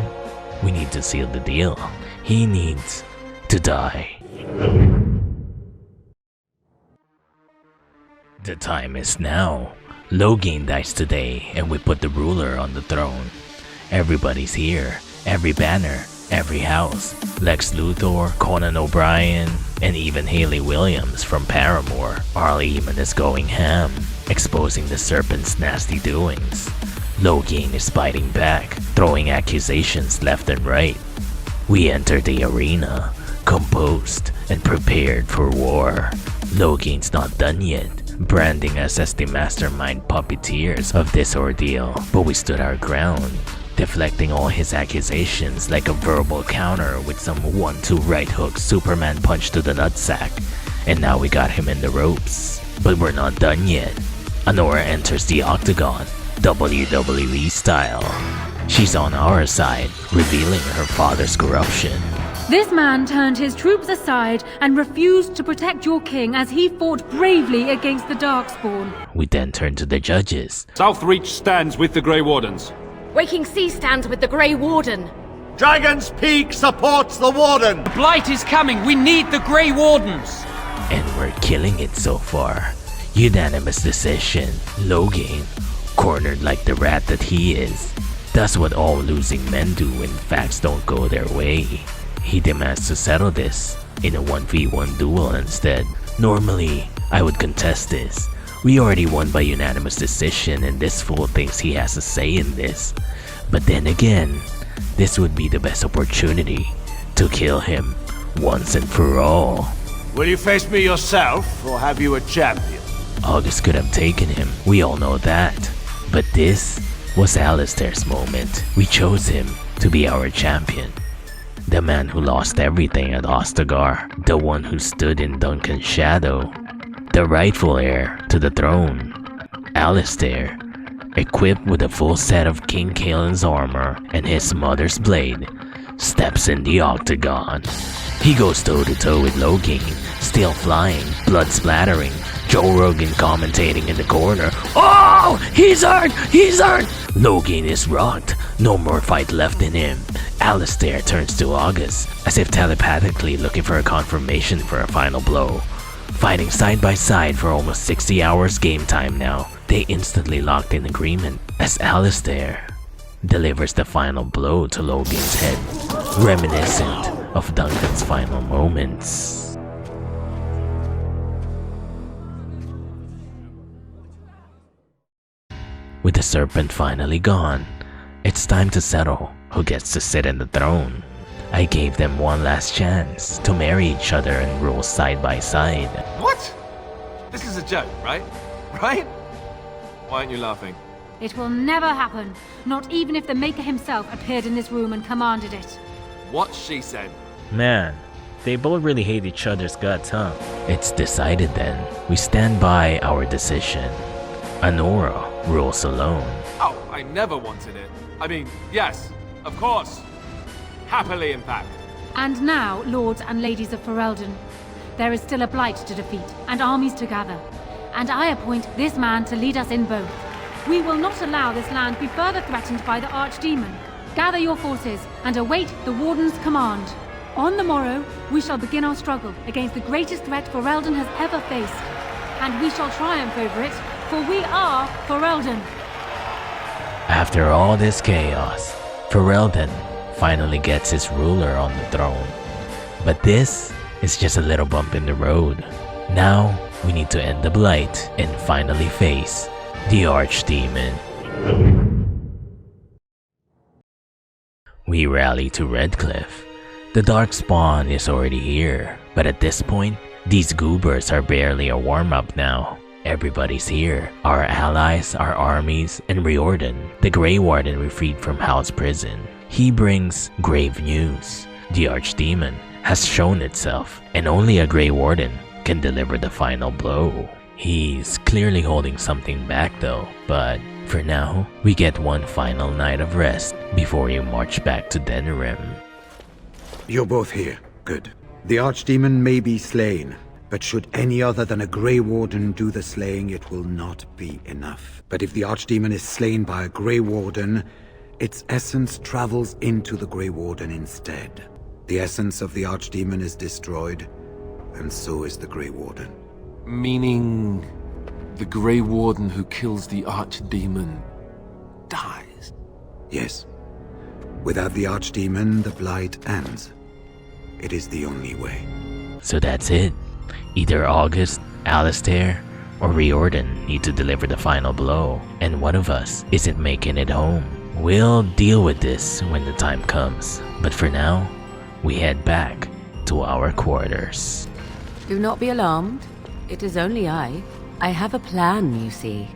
we need to seal the deal. He needs to die. The time is now. Loghain dies today and we put the ruler on the throne. Everybody's here, every banner, every house. Lex Luthor, Conan O'Brien, and even Hayley Williams from Paramore. Arleman is going ham, exposing the Serpent's nasty doings. Loghain is fighting back, throwing accusations left and right. We enter the arena, composed and prepared for war. Loghain's not done yet, branding us as the mastermind puppeteers of this ordeal, but we stood our ground, deflecting all his accusations like a verbal counter with some 1-2 right hook Superman punch to the nutsack, and now we got him in the ropes. But we're not done yet. Anora enters the octagon, WWE style. She's on our side, revealing her father's corruption. This man turned his troops aside and refused to protect your king as he fought bravely against the Darkspawn. We then turn to the judges. Southreach stands with the Grey Wardens. Waking Sea stands with the Grey Warden. Dragon's Peak supports the Warden. The Blight is coming. We need the Grey Wardens. And we're killing it so far. Unanimous decision. Loghain, cornered like the rat that he is. That's what all losing men do when facts don't go their way. He demands to settle this in a 1v1 duel instead. Normally, I would contest this. We already won by unanimous decision and this fool thinks he has a say in this. But then again, this would be the best opportunity to kill him once and for all. Will you face me yourself, or have you a champion? August could have taken him, we all know that. But this was Alistair's moment. We chose him to be our champion. The man who lost everything at Ostagar, the one who stood in Duncan's shadow, the rightful heir to the throne. Alistair, equipped with a full set of King Kaelin's armor and his mother's blade, steps in the octagon. He goes toe-to-toe with Loghain, still flying, blood splattering, Joe Rogan commentating in the corner. Oh! He's hurt! He's hurt! Loghain is rocked. No more fight left in him. Alistair turns to August, as if telepathically looking for a confirmation for a final blow. Fighting side by side for almost 60 hours game time now, they instantly locked in agreement as Alistair delivers the final blow to Loghain's head, reminiscent of Duncan's final moments. With the Serpent finally gone, it's time to settle who gets to sit in the throne. I gave them one last chance to marry each other and rule side by side. What? This is a joke, right? Right? Why aren't you laughing? It will never happen. Not even if the Maker himself appeared in this room and commanded it. What she said. Man, they both really hate each other's guts, huh? It's decided then. We stand by our decision. Anora rules alone. Oh, I never wanted it. I mean, yes, of course. Happily, in fact. And now, lords and ladies of Ferelden, there is still a blight to defeat and armies to gather. And I appoint this man to lead us in both. We will not allow this land be further threatened by the Archdemon. Gather your forces and await the Warden's command. On the morrow, we shall begin our struggle against the greatest threat Ferelden has ever faced. And we shall triumph over it, for we are Ferelden. After all this chaos, Ferelden finally gets his ruler on the throne. But this is just a little bump in the road. Now, we need to end the blight and finally face the Archdemon. We rally to Redcliffe. The Darkspawn is already here, but at this point, these goobers are barely a warm-up now. Everybody's here. Our allies, our armies, and Riordan, the Grey Warden we freed from Howl's prison. He brings grave news. The Archdemon has shown itself, and only a Grey Warden can deliver the final blow. He's clearly holding something back though, but for now, we get one final night of rest before we march back to Denerim. You're both here. Good. The Archdemon may be slain, but should any other than a Grey Warden do the slaying, it will not be enough. But if the Archdemon is slain by a Grey Warden, its essence travels into the Grey Warden instead. The essence of the Archdemon is destroyed, and so is the Grey Warden. Meaning the Grey Warden who kills the Archdemon dies? Yes. Without the Archdemon, the blight ends. It is the only way. So that's it. Either August, Alistair, or Riordan need to deliver the final blow, and one of us isn't making it home. We'll deal with this when the time comes, but for now, we head back to our quarters. Do not be alarmed. It is only I. I have a plan, you see.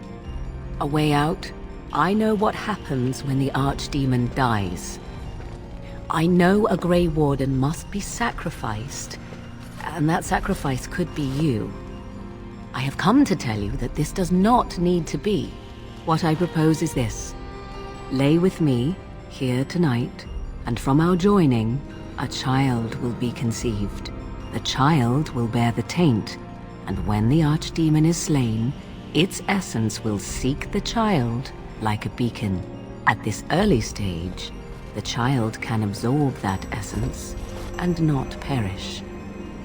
A way out. I know what happens when the Archdemon dies. I know a Grey Warden must be sacrificed, and that sacrifice could be you. I have come to tell you that this does not need to be. What I propose is this. Lay with me, here tonight, and from our joining, a child will be conceived. The child will bear the taint, and when the Archdemon is slain, its essence will seek the child like a beacon. At this early stage, the child can absorb that essence and not perish.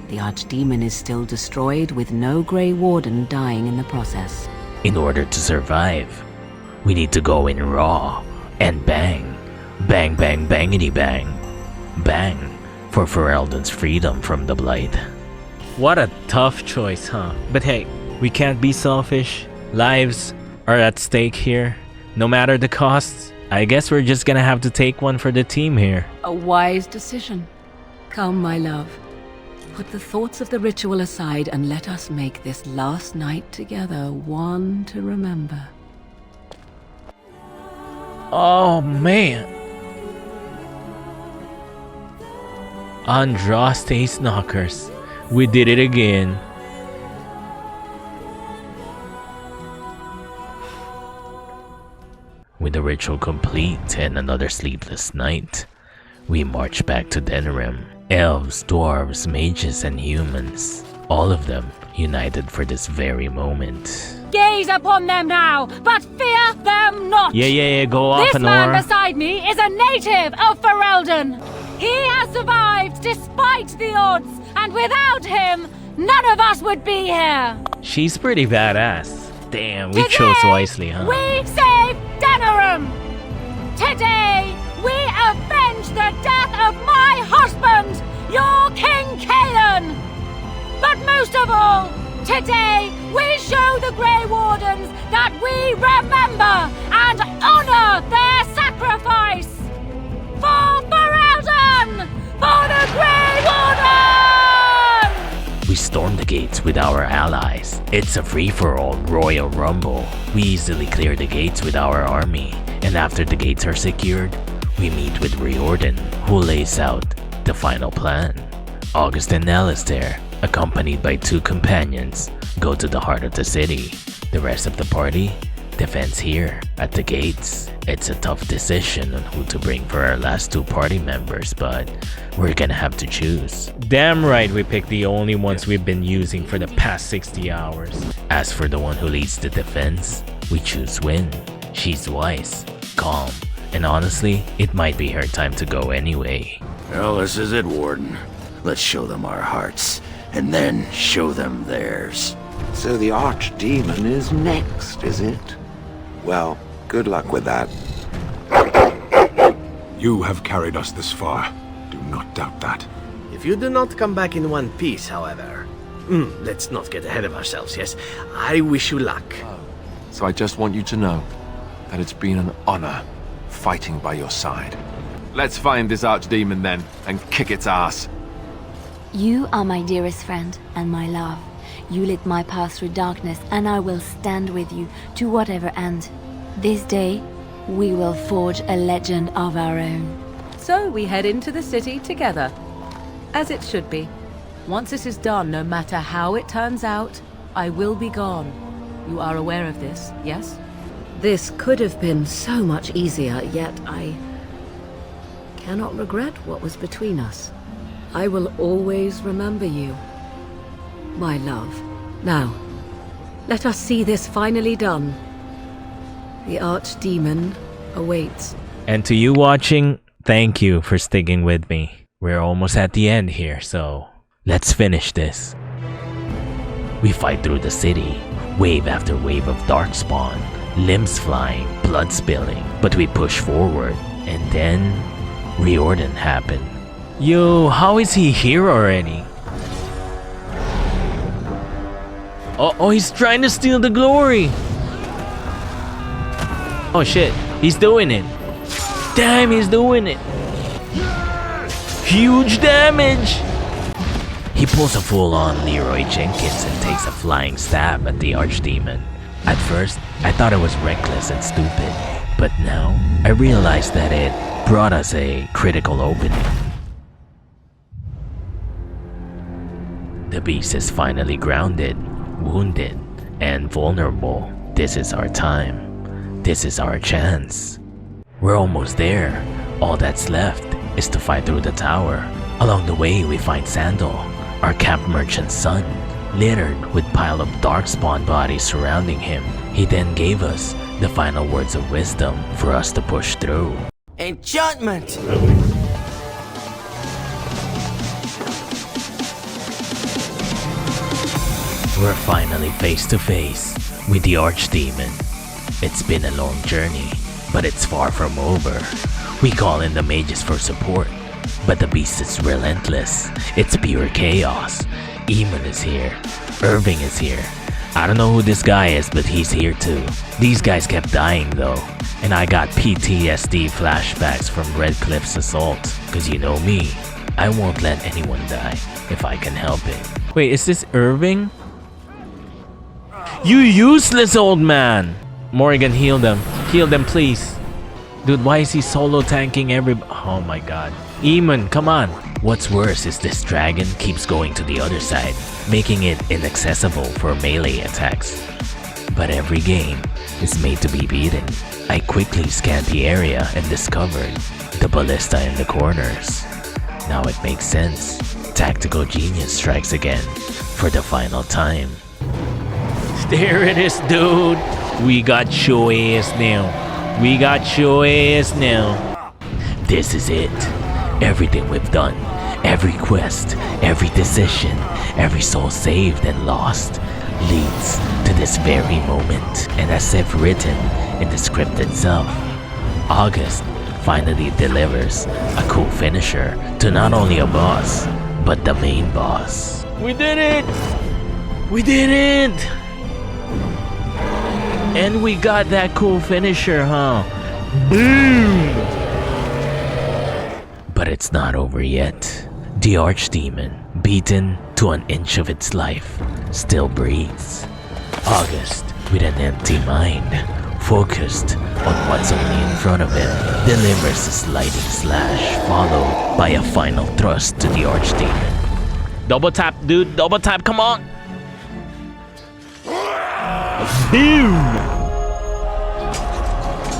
The Archdemon is still destroyed with no Grey Warden dying in the process. In order to survive, we need to go in raw and bang. Bang, bang, bangity bang. Bang for Ferelden's freedom from the blight. What a tough choice, huh? But hey, we can't be selfish. Lives are at stake here. No matter the costs, I guess we're just gonna have to take one for the team here. A wise decision. Come, my love. Put the thoughts of the ritual aside and let us make this last night together one to remember. Oh man. Andraste's knockers. We did it again. With the ritual complete and another sleepless night, we march back to Denerim. Elves, dwarves, mages, and humans, all of them united for this very moment. Gaze upon them now, but fear them not! Yeah, go off, This Anora. man beside me is a native of Ferelden. He has survived despite the odds, and without him, none of us would be here. She's pretty badass. Damn, we chose wisely, huh? We save Denerim! Today, we avenge the death of my husband, your King Caelan! But most of all, today, we show the Grey Wardens that we remember and honor their sacrifice! For Ferelden! For the Grey Warden! We We storm the gates with our allies. It's a free-for-all Royal Rumble. We easily clear the gates with our army, and after the gates are secured, we meet with Riordan, who lays out the final plan. August and Alistair, accompanied by 2 companions, go to the heart of the city. The rest of the party defends here at the gates. It's a tough decision on who to bring for our last 2 party members, but we're gonna have to choose. Damn right we picked the only ones we've been using for the past 60 hours. As for the one who leads the defense, we choose Wynn. She's wise, calm, and honestly, it might be her time to go anyway. Well, this is it, Warden. Let's show them our hearts, and then show them theirs. So the Archdemon is next, is it? Well, good luck with that. You have carried us this far. Do not doubt that. If you do not come back in one piece, however... let's not get ahead of ourselves, yes? I wish you luck. So I just want you to know that it's been an honor fighting by your side. Let's find this Archdemon then, and kick its ass. You are my dearest friend and my love. You lit my path through darkness, and I will stand with you to whatever end. This day, we will forge a legend of our own. So we head into the city together. As it should be. Once this is done, no matter how it turns out, I will be gone. You are aware of this, yes? This could have been so much easier, yet I cannot regret what was between us. I will always remember you, my love. Now, let us see this finally done. The Archdemon awaits. And to you watching, thank you for sticking with me. We're almost at the end here, so let's finish this. We fight through the city, wave after wave of darkspawn, limbs flying, blood spilling, but we push forward, and then Riordan happened. Yo, how is he here already? Oh, he's trying to steal the glory! Oh shit, he's doing it! Damn, he's doing it! Huge damage! He pulls a full-on Leroy Jenkins and takes a flying stab at the Archdemon. At first, I thought it was reckless and stupid, but now I realized that it brought us a critical opening. The beast is finally grounded, wounded, and vulnerable. This is our time. This is our chance. We're almost there. All that's left is to fight through the tower. Along the way, we find Sandal, our camp merchant's son, littered with pile of darkspawn bodies surrounding him. He then gave us the final words of wisdom for us to push through. Enchantment! We're finally face to face with the Archdemon. It's been a long journey, but it's far from over. We call in the mages for support, but the beast is relentless. It's pure chaos. Eamon is here. Irving is here. I don't know who this guy is, but he's here too. These guys kept dying though, and I got PTSD flashbacks from Redcliffe's assault. Cause you know me, I won't let anyone die if I can help it. Wait, is this Irving? You useless old man! Morrigan, heal them. Heal them, please. Dude, why is he solo tanking everybody? Oh my god. Eamon, come on. What's worse is this dragon keeps going to the other side, making it inaccessible for melee attacks. But every game is made to be beaten. I quickly scanned the area and discovered the ballista in the corners. Now it makes sense. Tactical genius strikes again for the final time. There it is, dude. We got your ass now. We got your ass now. This is it. Everything we've done, every quest, every decision, every soul saved and lost leads to this very moment, and as if written in the script itself, August finally delivers a cool finisher to not only a boss, but the main boss. We did it! We did it! And we got that cool finisher, huh? Boom! But it's not over yet. The Archdemon, beaten to an inch of its life, still breathes. August, with an empty mind, focused on what's only in front of him, delivers a sliding slash, followed by a final thrust to the Archdemon. Double tap, dude, double tap, come on! Boom!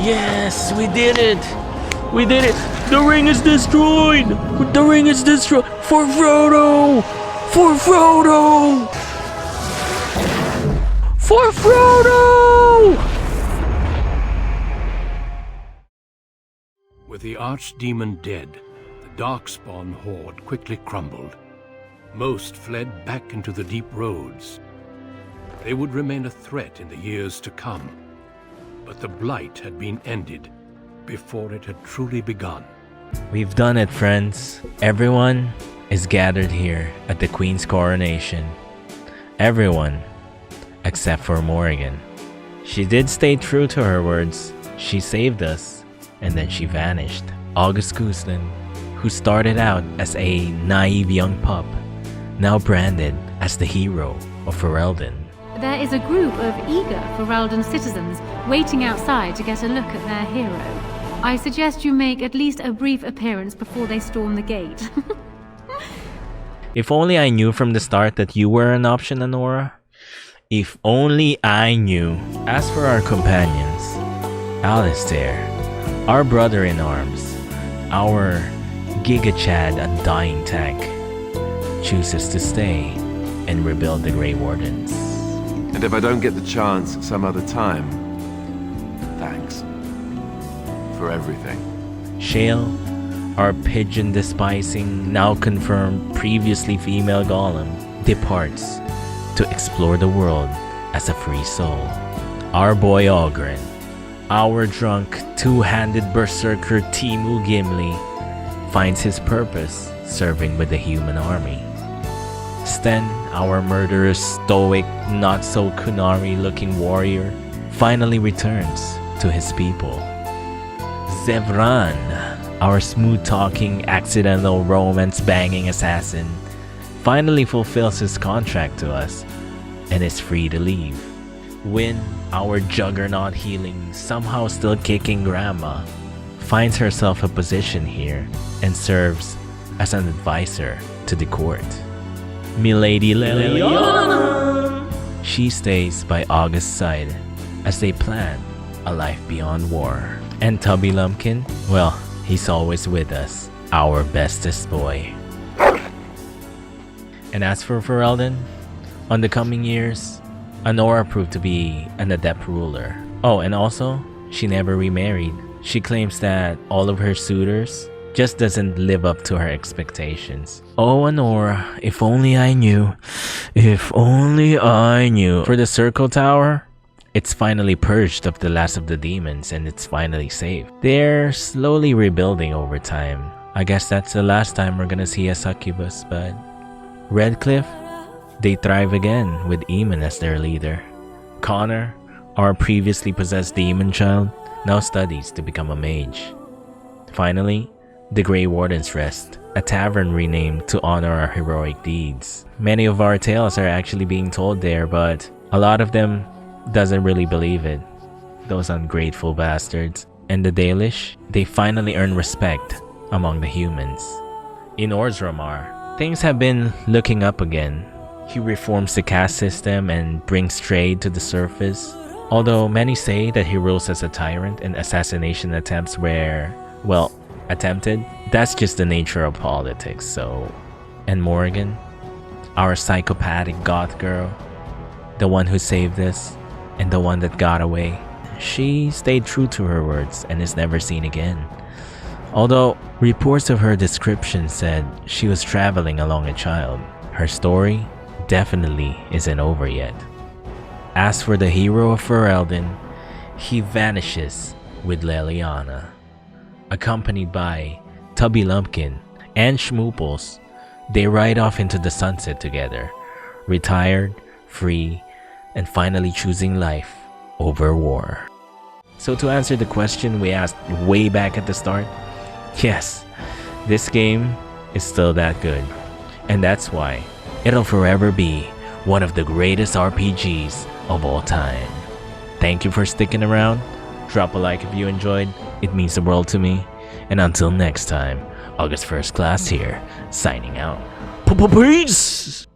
Yes, we did it! We did it! The ring is destroyed! The ring is destroyed! For Frodo! For Frodo! For Frodo! With the Archdemon dead, the Darkspawn horde quickly crumbled. Most fled back into the deep roads. They would remain a threat in the years to come. But the Blight had been ended before it had truly begun. We've done it, friends. Everyone is gathered here at the Queen's coronation. Everyone except for Morrigan. She did stay true to her words. She saved us, and then she vanished. August Gooseland, who started out as a naive young pup, now branded as the hero of Ferelden. There is a group of eager Ferelden citizens waiting outside to get a look at their hero. I suggest you make at least a brief appearance before they storm the gate. If only I knew from the start that you were an option, Anora. If only I knew. As for our companions, Alistair, our brother-in-arms, our Giga Chad Undying Tank, chooses to stay and rebuild the Grey Wardens. And if I don't get the chance some other time, thanks for everything. Shale, our pigeon-despising, now confirmed, previously female golem, departs to explore the world as a free soul. Our boy Ogren, our drunk, two-handed berserker Timu Gimli, finds his purpose serving with the human army. Sten, our murderous, stoic, not-so-Kunari-looking warrior, finally returns to his people. Zevran, our smooth-talking, accidental romance-banging assassin, finally fulfills his contract to us and is free to leave. Win, our juggernaut healing, somehow still kicking grandma, finds herself a position here and serves as an advisor to the court. Milady Leliana, she stays by August's side as they plan a life beyond war. And Tubby Lumpkin, well, he's always with us, our bestest boy. And as for Ferelden, on the coming years, Anora proved to be an adept ruler. Oh, and also, she never remarried. She claims that all of her suitors just doesn't live up to her expectations. Oh, Anora, if only I knew. If only I knew. For the Circle Tower, it's finally purged of the last of the demons and it's finally safe. They're slowly rebuilding over time. I guess that's the last time we're gonna see a succubus, but Redcliffe, they thrive again with Eamon as their leader. Connor, our previously possessed demon child, now studies to become a mage. Finally, the Grey Wardens rest, a tavern renamed to honor our heroic deeds. Many of our tales are actually being told there, but a lot of them doesn't really believe it. Those ungrateful bastards. And the Dalish, they finally earn respect among the humans. In Orzammar, things have been looking up again. He reforms the caste system and brings trade to the surface. Although many say that he rules as a tyrant and assassination attempts were, well, attempted. That's just the nature of politics, so... And Morrigan, our psychopathic goth girl, the one who saved us, and the one that got away, she stayed true to her words and is never seen again. Although reports of her description said she was traveling along a child, her story definitely isn't over yet. As for the hero of Ferelden, he vanishes with Leliana. Accompanied by Tubby Lumpkin and Schmooples, they ride off into the sunset together, retired, free, and finally choosing life over war. So to answer the question we asked way back at the start, yes, this game is still that good. And that's why it'll forever be one of the greatest RPGs of all time. Thank you for sticking around. Drop a like if you enjoyed, it means the world to me. And until next time, August First Class here, signing out. Peace!